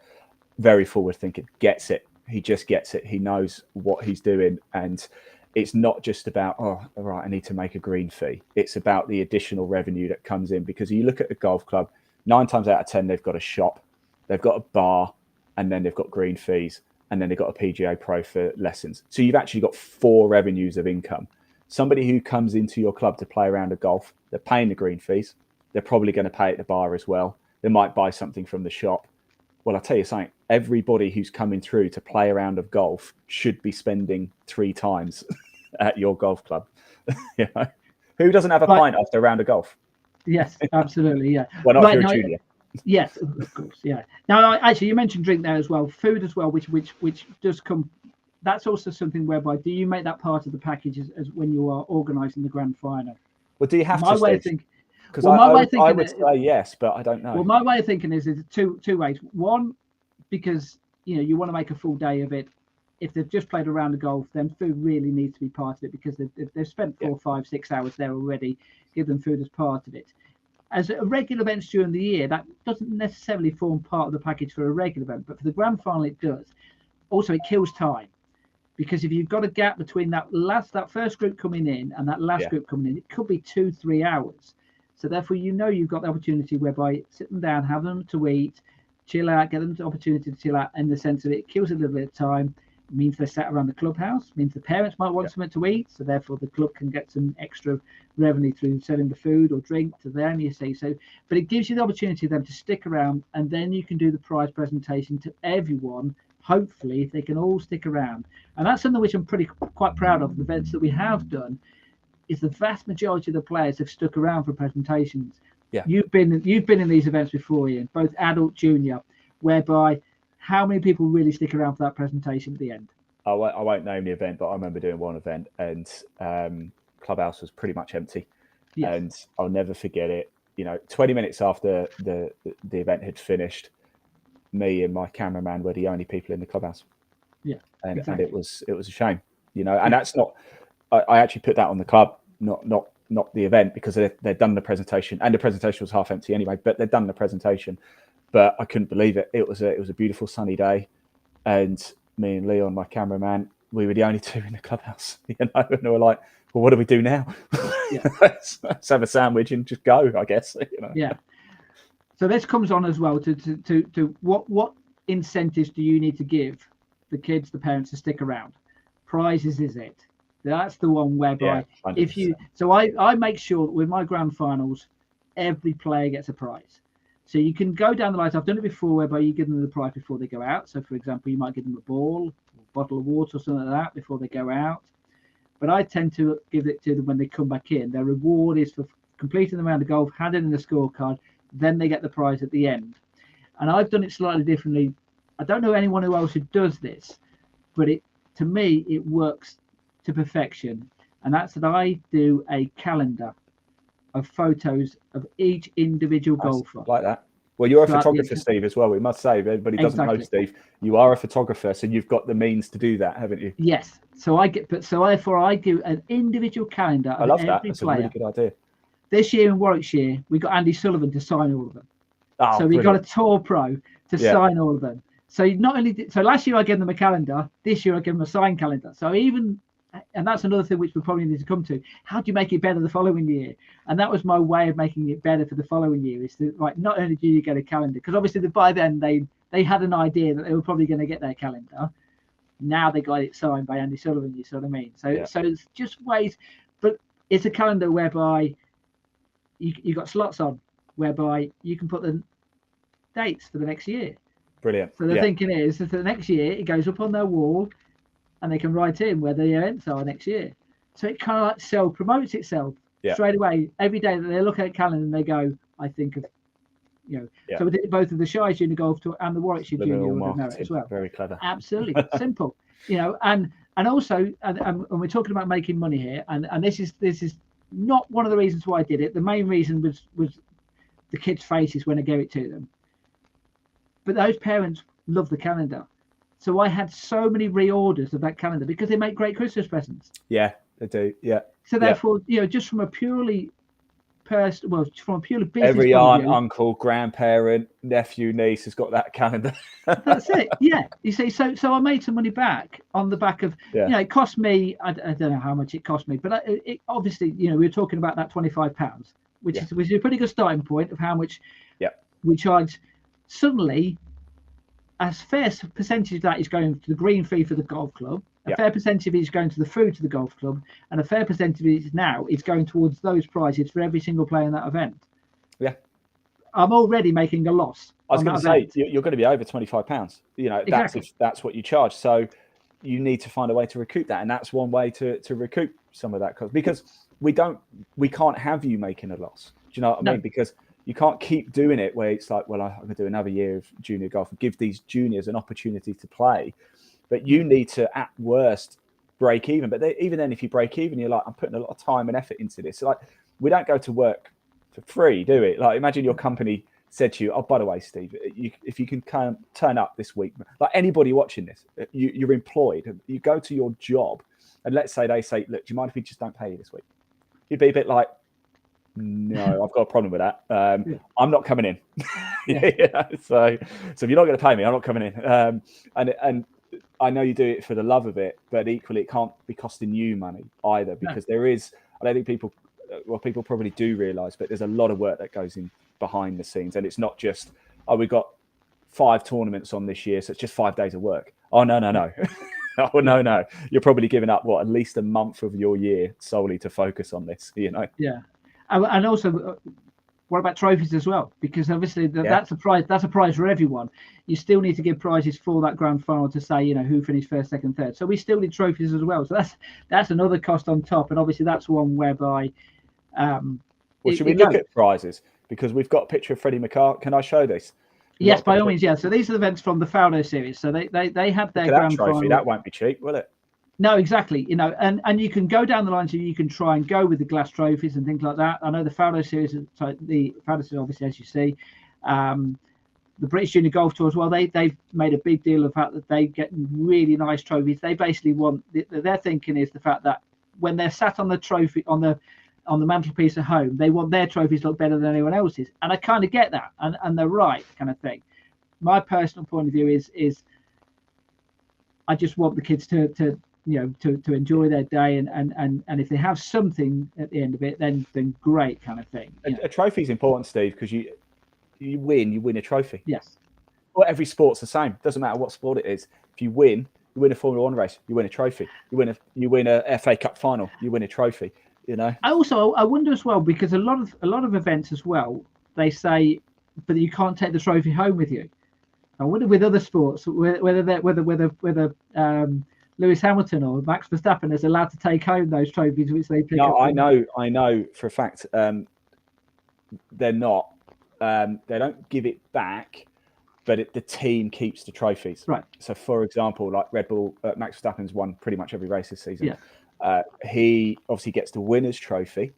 very forward thinking, gets it. He just gets it. He knows what he's doing, and it's not just about, oh, all right, I need to make a green fee. It's about the additional revenue that comes in, because you look at a golf club, 9 times out of 10, they've got a shop, they've got a bar, and then they've got green fees, and then they've got a PGA Pro for lessons. So you've actually got 4 revenues of income. Somebody who comes into your club to play around a golf, they're paying the green fees. They're probably going to pay at the bar as well. They might buy something from the shop. Well, I'll tell you something. Everybody who's coming through to play a round of golf should be spending 3 times at your golf club. Who doesn't have a pint after a round of golf? Yes, absolutely. Yeah. Well, not if you're a junior. Yes, of course. Yeah. Now, actually, you mentioned drink there as well, food as well, which does come. That's also something whereby, do you make that part of the package as when you are organising the grand final? Well, do you have to? My way of thinking. Because I would say yes, but I don't know. Well, my way of thinking is two ways. One, because you want to make a full day of it. If they've just played a round of golf, then food really needs to be part of it, because they've spent 4, 5, 6 hours there already. Give them food as part of it. As a regular events during the year, that doesn't necessarily form part of the package for a regular event, but for the grand final it does. Also, it kills time, because if you've got a gap between that first group coming in and that last group coming in, it could be 2-3 hours. So therefore, you've got the opportunity whereby sit them down, have them to eat, chill out, get them the opportunity to chill out, in the sense of it kills a little bit of time. It means they're sat around the clubhouse, means the parents might want something to eat, so therefore the club can get some extra revenue through selling the food or drink to them, you see. So, but it gives you the opportunity then to stick around, and then you can do the prize presentation to everyone. Hopefully, if they can all stick around, and that's something which I'm quite proud of. The events that we have done is the vast majority of the players have stuck around for presentations. Yeah, you've been in these events before, Ian, both adult, junior, whereby. How many people really stick around for that presentation at the end? I won't name the event, but I remember doing one event, and clubhouse was pretty much empty. Yes. And I'll never forget it. 20 minutes after the event had finished, me and my cameraman were the only people in the clubhouse. Yeah, and it was a shame, and that's not. I actually put that on the club, not the event, because they'd done the presentation, and the presentation was half empty anyway. But they'd done the presentation. But I couldn't believe it. It was a beautiful sunny day, and me and Leon, my cameraman, we were the only 2 in the clubhouse. And they were like, "Well, what do we do now? Yeah. let's have a sandwich and just go, I guess." Yeah. So this comes on as well to what incentives do you need to give the kids, the parents, to stick around? Prizes, is it? That's the one whereby if you. So I make sure that with my grand finals, every player gets a prize. So you can go down the line. I've done it before, whereby you give them the prize before they go out. So, for example, you might give them a ball, a bottle of water, or something like that before they go out. But I tend to give it to them when they come back in. Their reward is for completing the round of golf, handing in the scorecard, then they get the prize at the end. And I've done it slightly differently. I don't know anyone else who does this, but to me, it works to perfection. And that's that I do a calendar of photos of each individual golfer. Like that. Well, you're a photographer, Steve, as well. We must say, if everybody doesn't know, Steve, you are a photographer, so you've got the means to do that, haven't you? Yes. So I do an individual calendar of every player. I love that. That's a really good idea. This year in Warwickshire, we got Andy Sullivan to sign all of them. Oh, so we got a tour pro to sign all of them. So last year I gave them a calendar. This year I gave them a signed calendar. So and that's another thing which we probably need to come to. How do you make it better the following year? And that was my way of making it better for the following year, is not only do you get a calendar, because obviously by then they had an idea that they were probably going to get their calendar. Now they got it signed by Andy Sullivan, you see what I mean? So it's just ways, but it's a calendar whereby you got slots on. whereby you can put the dates for the next year. Brilliant. So the thinking is that the next year it goes up on their wall, and they can write in where the events are next year. So it kind of like self-promotes itself straight away. Every day that they look at a calendar and they go, I think of, So we did both of the Shires Junior Golf Tour and the Warwickshire Junior would have known it as well. Very clever. Absolutely simple. And also, and we're talking about making money here, and this is not one of the reasons why I did it. The main reason was the kids' faces when I gave it to them. But those parents love the calendar. So I had so many reorders of that calendar because they make great Christmas presents. Yeah, they do. Yeah. So therefore, just from a purely business every point aunt, of view, uncle, grandparent, nephew, niece has got that calendar. That's it. Yeah. You see, so I made some money back on the back of, it cost me, I don't know how much it cost me, but it obviously, we were talking about that £25, which is a pretty good starting point of how much we charge. Suddenly, a fair percentage of that is going to the green fee for the golf club. A fair percentage of it is going to the food to the golf club, and a fair percentage of it now is going towards those prizes for every single player in that event. Yeah, I'm already making a loss. I was going to say you're going to be over £25. Exactly. That's what you charge. So you need to find a way to recoup that, and that's one way to recoup some of that cost, because we can't have you making a loss. Do you know what I mean? Because you can't keep doing it where it's like, well, I'm going to do another year of junior golf and give these juniors an opportunity to play. But you need to, at worst, break even. But even then, if you break even, you're like, I'm putting a lot of time and effort into this. So like, we don't go to work for free, do we? Like, imagine your company said to you, oh, by the way, Steve, if you can turn up this week, like anybody watching this, you're employed, you go to your job, and let's say they say, look, do you mind if we just don't pay you this week? You'd be a bit like, no, I've got a problem with that. I'm not coming in. So if you're not going to pay me, I'm not coming in. And I know you do it for the love of it, but equally it can't be costing you money either, because I don't think people probably do realise, but there's a lot of work that goes in behind the scenes, and it's not just, oh, we've got 5 tournaments on this year, so it's just 5 days of work. Oh, no. Oh, no. You're probably giving up at least a month of your year solely to focus on this, Yeah. And also, what about trophies as well? Because obviously that's a prize. That's a prize for everyone. You still need to give prizes for that grand final to say, who finished first, second, third. So we still need trophies as well. So that's another cost on top. And obviously that's one whereby. Should we look at prizes? Because we've got a picture of Freddie McCart. Can I show this? Yes, by all means. Yeah. So these are the events from the Fauno series. So they had their grand trophy. final. That won't be cheap, will it? No, exactly. And you can go down the line, so you can try and go with the glass trophies and things like that. I know the Fauno series, obviously, as you see, the British Junior Golf Tour as well. They've made a big deal of the fact that they get really nice trophies. They basically want their thinking is the fact that when they're sat on the trophy on the mantelpiece at home, they want their trophies to look better than anyone else's. And I kind of get that, and they're right, kind of thing. My personal point of view is I just want the kids to enjoy their day, and if they have something at the end of it, then great, kind of thing. A trophy is important, Steve, because you win a trophy. Yes. Well, every sport's the same. Doesn't matter what sport it is. If you win a Formula 1 race, you win a trophy. You win a FA Cup final, you win a trophy. I wonder as well, because a lot of events as well, they say, but you can't take the trophy home with you. I wonder with other sports whether Lewis Hamilton or Max Verstappen is allowed to take home those trophies which they pick up. I know for a fact they're not. They don't give it back, but the team keeps the trophies. Right. So, for example, like Red Bull, Max Verstappen's won pretty much every race this season. Yeah. He obviously gets the winner's trophy,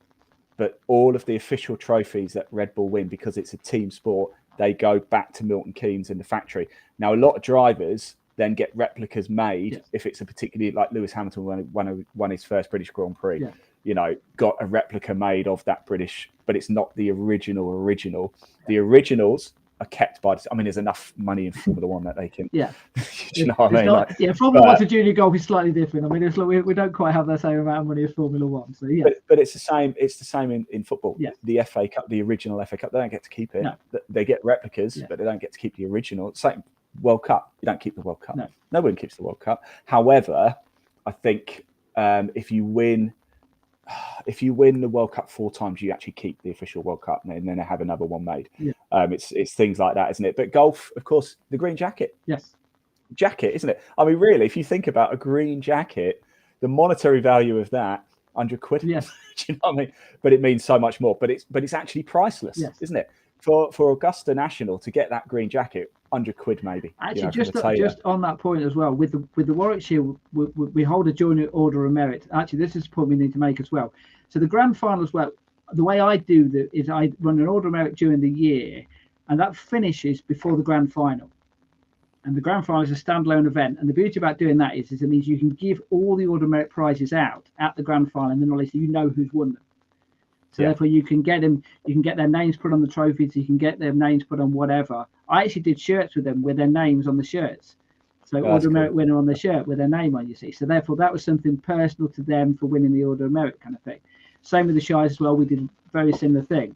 but all of the official trophies that Red Bull win, because it's a team sport, they go back to Milton Keynes in the factory. Now, a lot of drivers then get replicas made if it's a particularly, like Lewis Hamilton won his first British Grand Prix. Yeah. Got a replica made of that British, but it's not the original. The originals are kept by. I mean, there's enough money in Formula One that they can. Yeah. Do you know what I mean? Formula 1 to junior golf is slightly different. I mean, it's like we don't quite have the same amount of money as Formula 1. So yeah. But it's the same. It's the same in football. Yeah. The FA Cup, the original FA Cup, they don't get to keep it. No. They get replicas, but they don't get to keep the original. Same World Cup. You don't keep the World Cup. No one keeps the World Cup. However, I think if you win if you win the World Cup 4 times, you actually keep the official World Cup, and then have another one made. Yeah. It's things like that, isn't it? But golf, of course, the green jacket. Yes. Jacket, isn't it? I mean, really, if you think about a green jacket, the monetary value of that, 100 quid. Yes. Do you know what I mean? But it means so much more. But it's actually priceless, yes. isn't it? For Augusta National to get that green jacket, 100 quid maybe. Actually, just on that point as well, with the Warwickshire, we hold a junior order of merit. Actually, this is a point we need to make as well. So the grand final as well, the way I do is I run an order of merit during the year, and that finishes before the grand final. And the grand final is a standalone event. And the beauty about doing that is it means you can give all the order of merit prizes out at the grand final, and the knowledge that you know who's won them. So therefore you can get them, you can get their names put on the trophies, you can get their names put on whatever. I actually did shirts with them with their names on the shirts. So Order of Merit winner on the shirt with their name on, you see. So therefore that was something personal to them for winning the Order of Merit kind of thing. Same with the Shires as well, we did a very similar thing.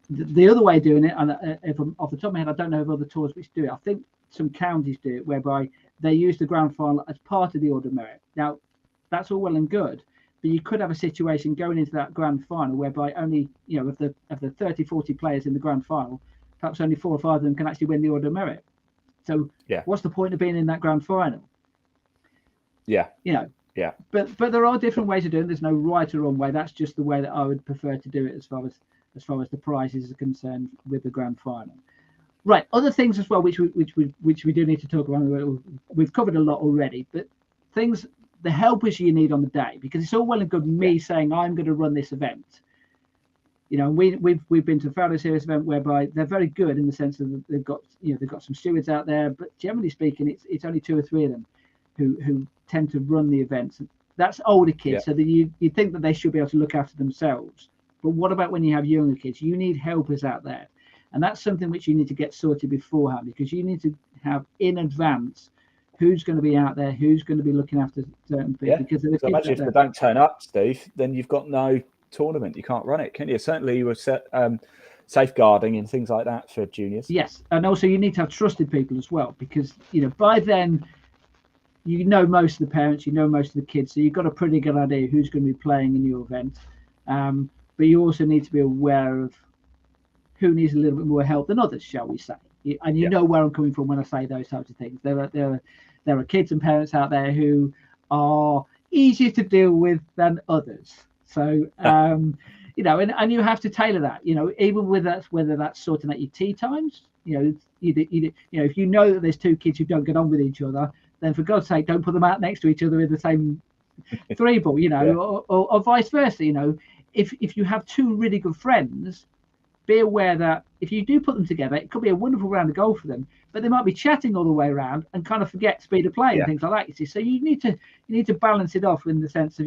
The other way of doing it, and if I'm off the top of my head, I don't know of other tours which do it. I think some counties do it, whereby they use the grand final as part of the Order of Merit. Now, that's all well and good, but you could have a situation going into that grand final whereby only, you know, of the 30, 40 players in the grand final, perhaps only 4 or 5 of them can actually win the Order of Merit. So what's the point of being in that grand final? Yeah. You know. Yeah. But there are different ways of doing it. There's no right or wrong way. That's just the way that I would prefer to do it as far as the prizes are concerned with the grand final. Right. Other things as well, which we do need to talk about. We've covered a lot already, but things, the helpers you need on the day, because it's all well and good me saying I'm going to run this event. You know, we've been to a fairly serious event whereby they're very good in the sense that they've got some stewards out there, but generally speaking, it's only 2 or 3 of them who tend to run the events. That's older kids, so that you think that they should be able to look after themselves. But what about when you have younger kids? You need helpers out there, and that's something which you need to get sorted beforehand, because you need to have in advance who's going to be out there, who's going to be looking after certain things. Yeah. Because so imagine if they don't turn up, Steve, then you've got no tournament. You can't run it, can you? Certainly, you were set safeguarding and things like that for juniors. Yes, and also you need to have trusted people as well, because by then you know most of the parents, you know most of the kids, so you've got a pretty good idea who's going to be playing in your event. But you also need to be aware of who needs a little bit more help than others, shall we say? And you know where I'm coming from when I say those types of things. There are kids and parents out there who are easier to deal with than others. So and you have to tailor that. Even with that, whether that's sorting out your tea times. If you know that there's 2 kids who don't get on with each other, then for God's sake, don't put them out next to each other in the same 3 ball. Or vice versa. If you have 2 really good friends, be aware that if you do put them together, it could be a wonderful round of golf for them, but they might be chatting all the way around and kind of forget speed of play and things like that. You see, so you need to balance it off in the sense of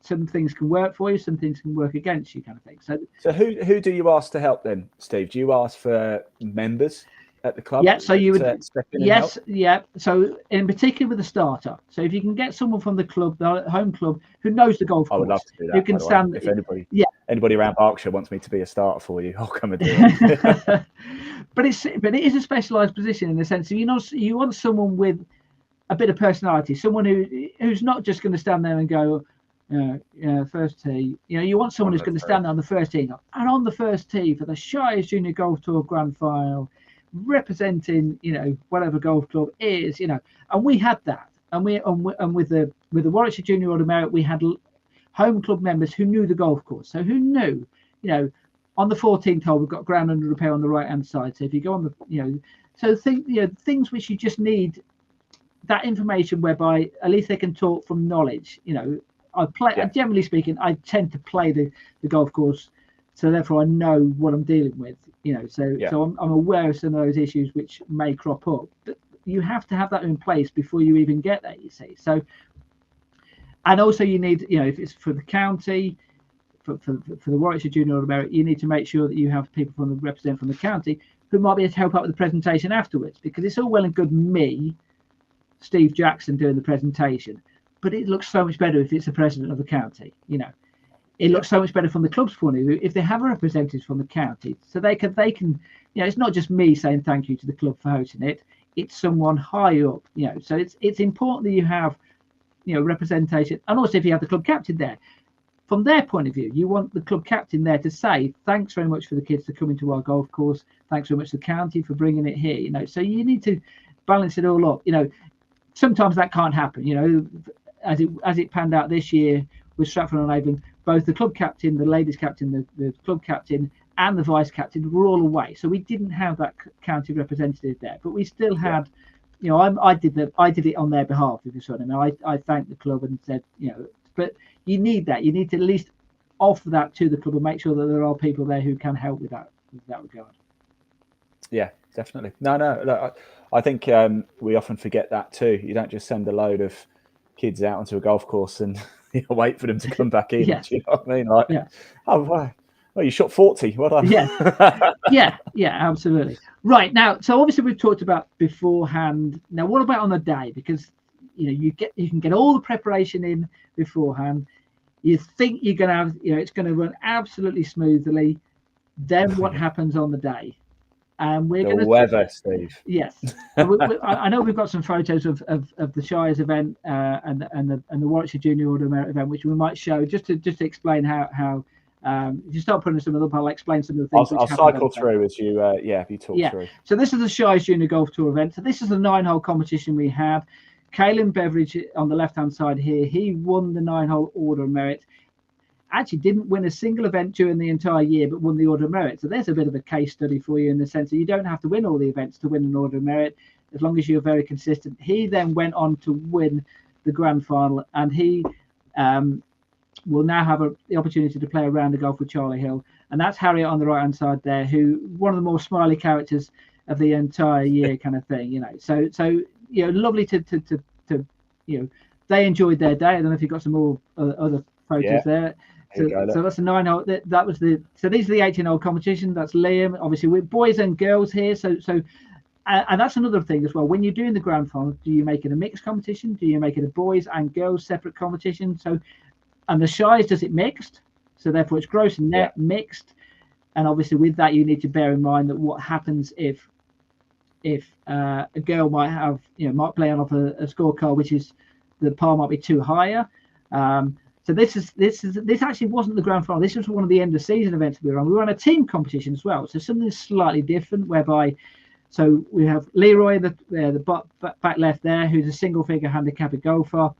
some things can work for you, some things can work against you, kind of thing. So who do you ask to help then, Steve? Do you ask for members at the club? Yeah, so you would yes, yeah. So in particular with the starter. So if you can get someone from the club, the home club, who knows the golf course, I would love to do that. Who can stand. If anybody around Berkshire wants me to be a starter for you, I'll come and do it. But it is a specialised position in the sense of you want someone with a bit of personality, someone who's not just going to stand there and go, first tee. You want someone who's going to stand there on the first tee, and on the first tee for the Shires Junior Golf Tour Grand Final, representing whatever golf club is, and we had that, and with the Warwickshire Junior Order of Merit, we had home club members who knew the golf course, so who knew, on the 14th hole we've got ground under repair on the right hand side, so if you go on the things which you just need that information whereby at least they can talk from knowledge. Generally speaking, I tend to play the golf course, so therefore I know what I'm dealing with. So I'm aware of some of those issues which may crop up, but you have to have that in place before you even get there. You see, so and also you need, if it's for the county, for the Warwickshire Junior Order of Merit, you need to make sure that you have people represent from the county who might be able to help out with the presentation afterwards, because it's all well and good me, Steve Jackson, doing the presentation, but it looks so much better if it's the president of the county. It looks so much better from the club's point of view if they have a representative from the county, so they can it's not just me saying thank you to the club for hosting it, it's someone high up. So it's important that you have representation, and also if you have the club captain there, from their point of view, you want the club captain there to say, thanks very much for the kids to come into our golf course. Thanks very much to the county for bringing it here. You know, so you need to balance it all up. You know, sometimes that can't happen. You know, as it panned out this year with Stratford-on-Avon, both the club captain, the ladies captain, the club captain, and the vice captain were all away. So we didn't have that county representative there, but we still had. You know, I did it on their behalf, if you sort of know. I thanked the club and said, you know, but you need that. You need to at least offer that to the club and make sure that there are people there who can help with that regard. Yeah, definitely. No, I think we often forget that too. You don't just send a load of kids out onto a golf course and wait for them to come back in. Do you know what I mean? Like, oh, wow. Well, you shot 40. Well done. Yeah, absolutely. Right, now, so obviously we've talked about beforehand. Now, what about on the day? Because you know you can get all the preparation in beforehand. You think you're going to have, you know, it's going to run absolutely smoothly. Then what happens on the day? And we're going to weather, Steve. Yes, I know we've got some photos of the Shires event and the Warwickshire Junior Order Merit event, which we might show just to explain how. If you start putting some of them up, I'll explain some of the things. I'll cycle through as you if you talk through. So this is the Shires Junior Golf Tour event. So this is the 9-hole competition we had. Caelan Beveridge on the left-hand side here, he won the 9-hole Order of Merit. Actually didn't win a single event during the entire year, but won the Order of Merit. So there's a bit of a case study for you in the sense that you don't have to win all the events to win an Order of Merit, as long as you're very consistent. He then went on to win the grand final, and he will now have the opportunity to play a round of golf with Charlie Hill, and that's Harriet on the right hand side there, who one of the more smiley characters of the entire year, kind of thing, you know. So you know, lovely to you know, they enjoyed their day. I don't know if you've got some more other photos there. So that's the 9-hole. That was so these are the 18-hole competition. That's Liam, obviously with boys and girls here. So and that's another thing as well. When you're doing the grand final, do you make it a mixed competition? Do you make it a boys and girls separate competition? So, and the Shires does it mixed, so therefore it's gross and net mixed. And obviously with that, you need to bear in mind that what happens if a girl might have, you know, might play off a scorecard which is the par might be too higher. So this actually wasn't the grand final. This was one of the end of season events we were on. We were on a team competition as well, so something slightly different. Whereby, so we have Leroy, the back left there, who's a single figure handicapper golfer.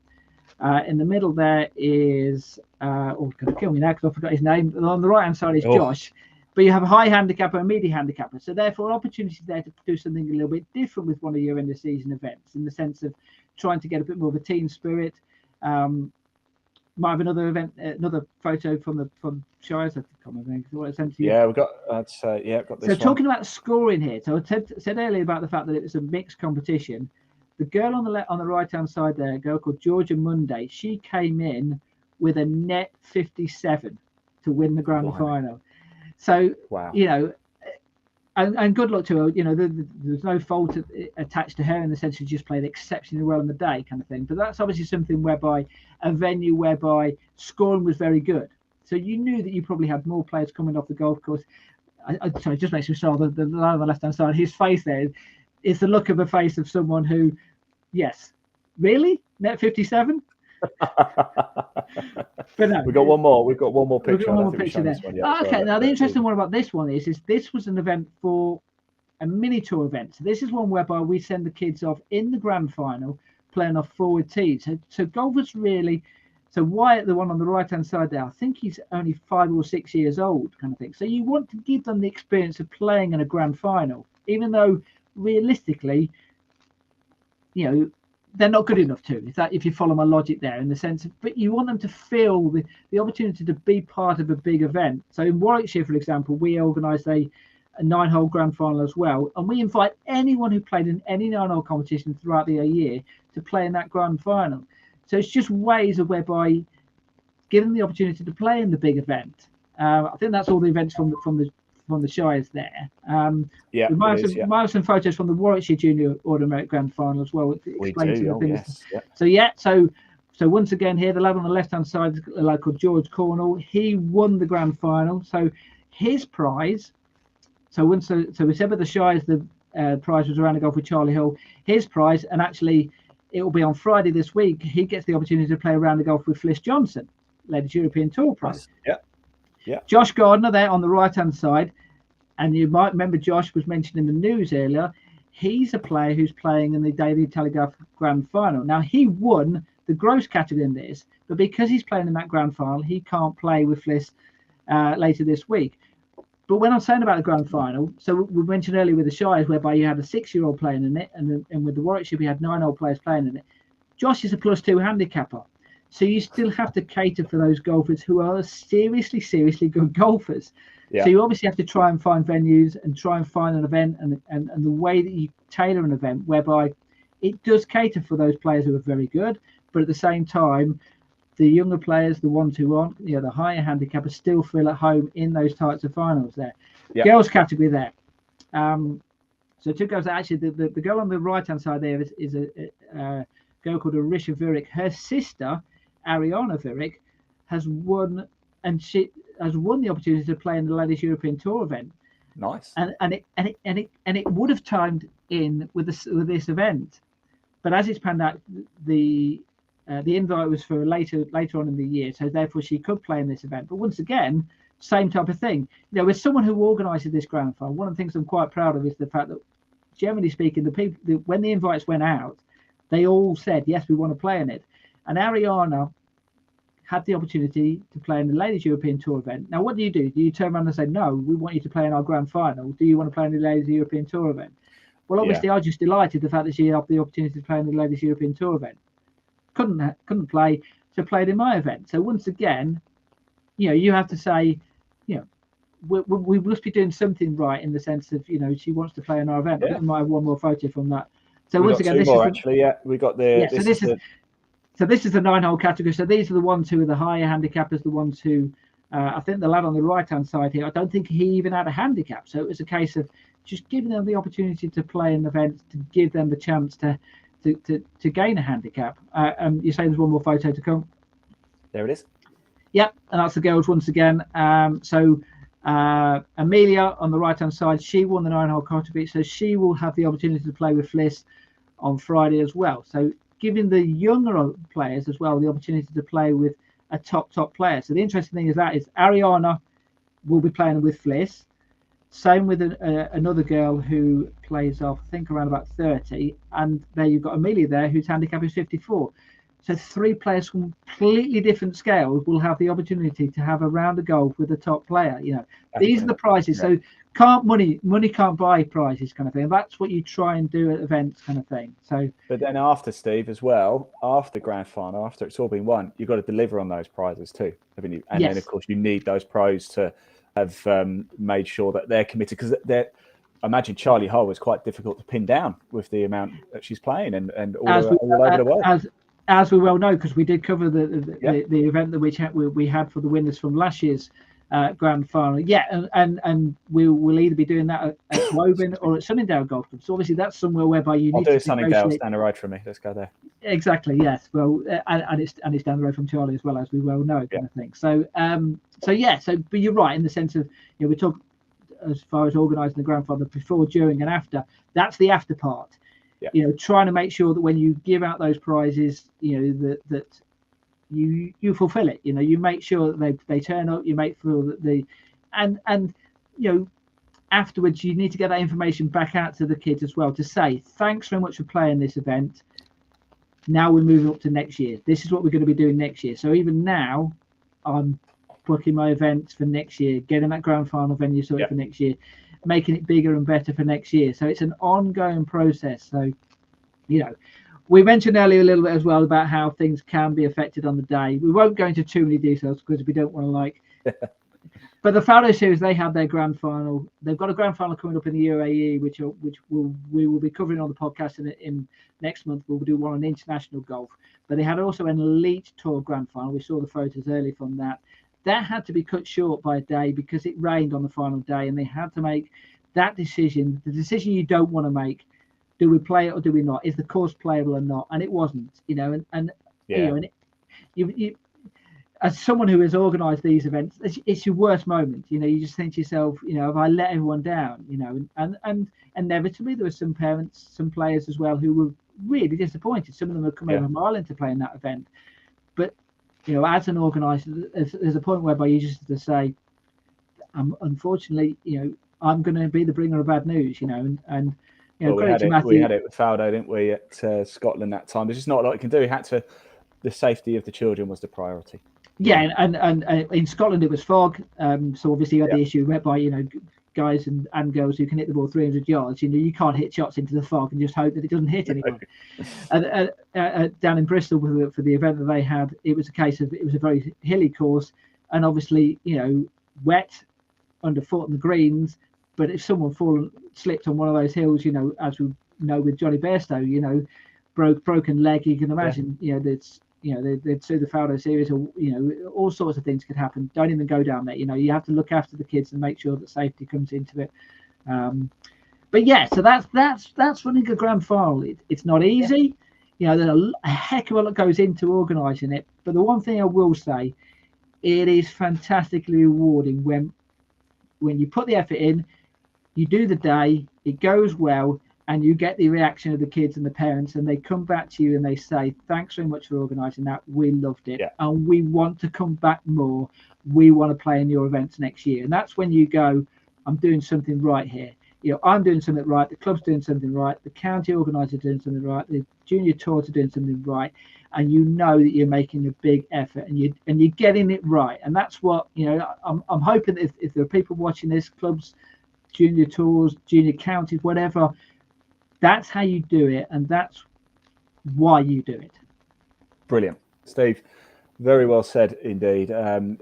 In the middle there is going to kill me now because I forgot his name. On the right hand side is Josh. But you have a high handicapper and medium handicapper. So therefore, opportunity there to do something a little bit different with one of your end of season events, in the sense of trying to get a bit more of a team spirit. Might have another event, another photo from Shires. I can't remember what I sent to you. Yeah, we've got got this. So talking about scoring here, so I said earlier about the fact that it was a mixed competition. The girl on the right hand side there, a girl called Georgia Monday, she came in with a net 57 to win the grand final. So you know, and good luck to her. You know, there's no fault attached to her in the sense she just played exceptionally well in the day, kind of thing. But that's obviously something whereby a venue whereby scoring was very good. So you knew that you probably had more players coming off the golf course. Sorry, it just makes me smile. The line on the left hand side, his face there is the look of a face of someone who, yes, really net 57. But no, we've got one more. We've got one more picture. We've got one more picture there. Okay, now the interesting one about this one is this was an event for a mini tour event. So this is one whereby we send the kids off in the grand final playing off forward tees. So golfers really. So Wyatt, the one on the right hand side there, I think he's only 5 or 6 years old, kind of thing. So you want to give them the experience of playing in a grand final, even though realistically, you know, they're not good enough to, if you follow my logic there, in the sense of, but you want them to feel the opportunity to be part of a big event. So in Warwickshire, for example, we organised a 9-hole grand final as well, and we invite anyone who played in any 9-hole competition throughout the year to play in that grand final. So it's just ways of whereby giving them the opportunity to play in the big event. I think that's all the events from the Shires there. We might have some photos from the Warwickshire Junior Order Merit Grand Final as well. So once again here, the lad on the left hand side is a lad called George Cornell. He won the grand final. So his prize. So we said with the Shires, the prize was a round of golf with Charlie Hill. His prize, and actually it will be on Friday this week, he gets the opportunity to play a round of golf with Fliss Johnson. Ladies European Tour prize. Yeah. Josh Gardner there on the right-hand side, and you might remember Josh was mentioned in the news earlier. He's a player who's playing in the Daily Telegraph Grand Final. Now, he won the gross category in this, but because he's playing in that Grand Final, he can't play with Fliss later this week. But when I'm saying about the Grand Final, so we mentioned earlier with the Shires, whereby you had a 6-year-old playing in it, and with the Warwickshire, we had 9-year-old players playing in it. Josh is a +2 handicapper. So you still have to cater for those golfers who are seriously, seriously good golfers. Yeah. So you obviously have to try and find venues and try and find an event and the way that you tailor an event whereby it does cater for those players who are very good, but at the same time, the younger players, the ones who aren't, the higher handicappers still feel at home in those types of finals there. Yep. Girls category there. So two girls, actually the girl on the right-hand side there is a girl called Arisha Virik. Her sister, Ariana Virik, has won the opportunity to play in the Ladies European Tour event. Nice. And it would have timed in with this event, but as it's panned out, the invite was for later on in the year, so therefore she could play in this event. But once again, same type of thing. As someone who organises this Grand Final, one of the things I'm quite proud of is the fact that, generally speaking, the people when the invites went out, they all said yes, we want to play in it. And Ariana had the opportunity to play in the Ladies European Tour event. Now, what do? Do you turn around and say, no, we want you to play in our Grand Final? Do you want to play in the Ladies European Tour event? Well, obviously, I'm just delighted the fact that she had the opportunity to play in the Ladies European Tour event. Couldn't play, so played in my event. So once again, you have to say, we must be doing something right in the sense of, she wants to play in our event. Yeah. I might have one more photo from that. So once again, this is actually, we got the. Yeah, so this is the 9-hole category. So these are the ones who are the higher handicappers, the ones who, I think the lad on the right-hand side here, I don't think he even had a handicap. So it was a case of just giving them the opportunity to play in events, to give them the chance to gain a handicap. You say there's one more photo to come. There it is. Yep, and that's the girls once again. So Amelia on the right-hand side, she won the 9-hole category, so she will have the opportunity to play with Fliss on Friday as well. So giving the younger players as well the opportunity to play with a top player. So the interesting thing is Ariana will be playing with Fliss. Same with another girl who plays off, I think, around about 30. And there you've got Amelia there, whose handicap is 54. So 3 players from completely different scales will have the opportunity to have a round of golf with a top player. These are the prizes. Yeah. So money can't buy prizes, kind of thing. That's what you try and do at events, kind of thing. So, but then after, Steve, as well, after Grand Final, after it's all been won, you've got to deliver on those prizes too, haven't you? And yes. Then of course you need those pros to have made sure that they're committed, because I imagine Charlie Hull was quite difficult to pin down with the amount that she's playing and all over the world. As we well know, because we did cover the event that we had for the winners from last year's Grand Final. Yeah, and we'll either be doing that at Woburn or at Sunningdale Golf Club. So obviously that's somewhere whereby you need to do Sunningdale down the road from me. Let's go there. Exactly. Yes. Well, and it's down the road from Charlie as well, as we well know, kind of thing. So but you're right in the sense of we talk as far as organising the Grand Final before, during, and after. That's the after part. Yeah. Trying to make sure that when you give out those prizes, that you fulfill it. You make sure that they turn up. You make sure that and afterwards you need to get that information back out to the kids as well to say thanks very much for playing this event. Now we're moving up to next year. This is what we're going to be doing next year. So even now, I'm booking my events for next year, getting that Grand Final venue sorted for next year, making it bigger and better for next year. So it's an ongoing process. So, we mentioned earlier a little bit as well about how things can be affected on the day. We won't go into too many details because we don't want to but the Fallow Series, they have their Grand Final. They've got a Grand Final coming up in the UAE, which we will be covering on the podcast in next month. We'll do one on international golf. But they had also an Elite Tour Grand Final. We saw the photos early from that. That had to be cut short by a day because it rained on the final day, and they had to make that decision, the decision you don't want to make. Do we play it or do we not? Is the course playable or not? And it wasn't, and as someone who has organised these events, it's your worst moment. You just think to yourself, have I let everyone down? And inevitably there were some parents, some players as well who were really disappointed. Some of them had come over a mile into playing that event. But as an organizer, there's a point whereby you just have to say, unfortunately, I'm going to be the bringer of bad news, and well, we credit to Matthew. We had it with Faldo, didn't we, at Scotland that time? There's just not a lot you can do. He had to. The safety of the children was the priority. Yeah, and in Scotland it was fog, so obviously you had the issue whereby guys and girls who can hit the ball 300 yards, you can't hit shots into the fog and just hope that it doesn't hit anyone. And down in Bristol for the event that they had, it was a case of, it was a very hilly course, and obviously wet underfoot on the greens. But if someone slipped on one of those hills, as we know with Johnny Bairstow, broken leg, you can imagine, they'd sue the Faldo series, or all sorts of things could happen. Don't even go down there. You have to look after the kids and make sure that safety comes into it. But yeah, so that's running a grand final. It's not easy. There's a heck of a lot goes into organising it. But the one thing I will say, it is fantastically rewarding when you put the effort in, you do the day, it goes well, and you get the reaction of the kids and the parents, and they come back to you and they say, thanks very much for organising that. We loved it. Yeah. And we want to come back more. We want to play in your events next year. And that's when you go, I'm doing something right here. I'm doing something right. The club's doing something right. The county organiser doing something right. The junior tours are doing something right. And you know that you're making a big effort and you're getting it right. And that's what, I'm hoping that if there are people watching this, clubs, junior tours, junior counties, whatever, that's how you do it, and that's why you do it. Brilliant, Steve. Very well said indeed. And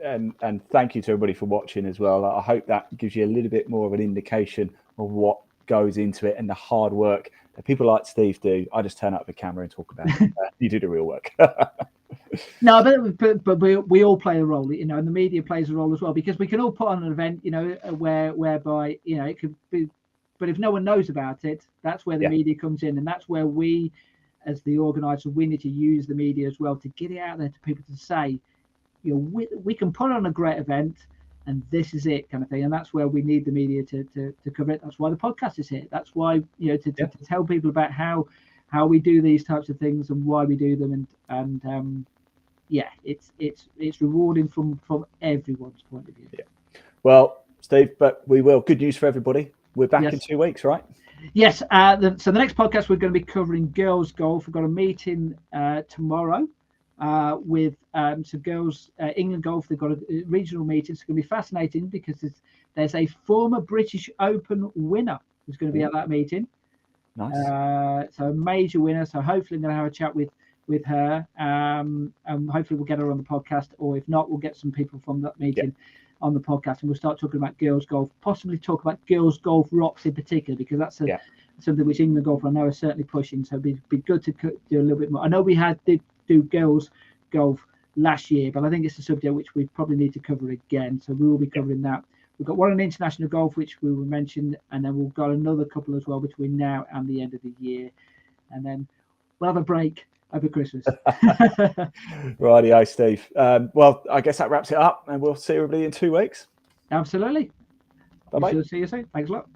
thank you to everybody for watching as well. I hope that gives you a little bit more of an indication of what goes into it and the hard work that people like Steve do. I just turn up the camera and talk about it. You do the real work. No, but we all play a role, and the media plays a role as well, because we can all put on an event, whereby it could be. But if no one knows about it, that's where the media comes in, and that's where we, as the organizer, we need to use the media as well to get it out there to people to say, we can put on a great event, and this is it, kind of thing. And that's where we need the media to cover it. That's why the podcast is here. That's why to tell people about how we do these types of things and why we do them, and it's rewarding from everyone's point of view. Yeah. Well, Steve, but we will. Good news for everybody. We're back in 2 weeks, right? Yes. So the next podcast, we're going to be covering girls golf. We've got a meeting tomorrow with some girls, England golf. They've got a regional meeting. It's going to be fascinating because there's a former British Open winner who's going to be at that meeting. Nice. So a major winner. So hopefully I'm going to have a chat with her, and hopefully we'll get her on the podcast, or if not, we'll get some people from that meeting on the podcast, and we'll start talking about girls golf, possibly talk about girls golf rocks in particular, because that's something which England golf I know are certainly pushing. So it'd be good to do a little bit more. I know we did do girls golf last year, but I think it's a subject which we probably need to cover again. So we will be covering that. We've got one on international golf, which we will mention, and then we've got another couple as well between now and the end of the year, and then we'll have a break over Christmas. Righty-o, Steve. Well, I guess that wraps it up, and we'll see everybody in 2 weeks. Absolutely. Bye-bye. See you soon. Thanks a lot.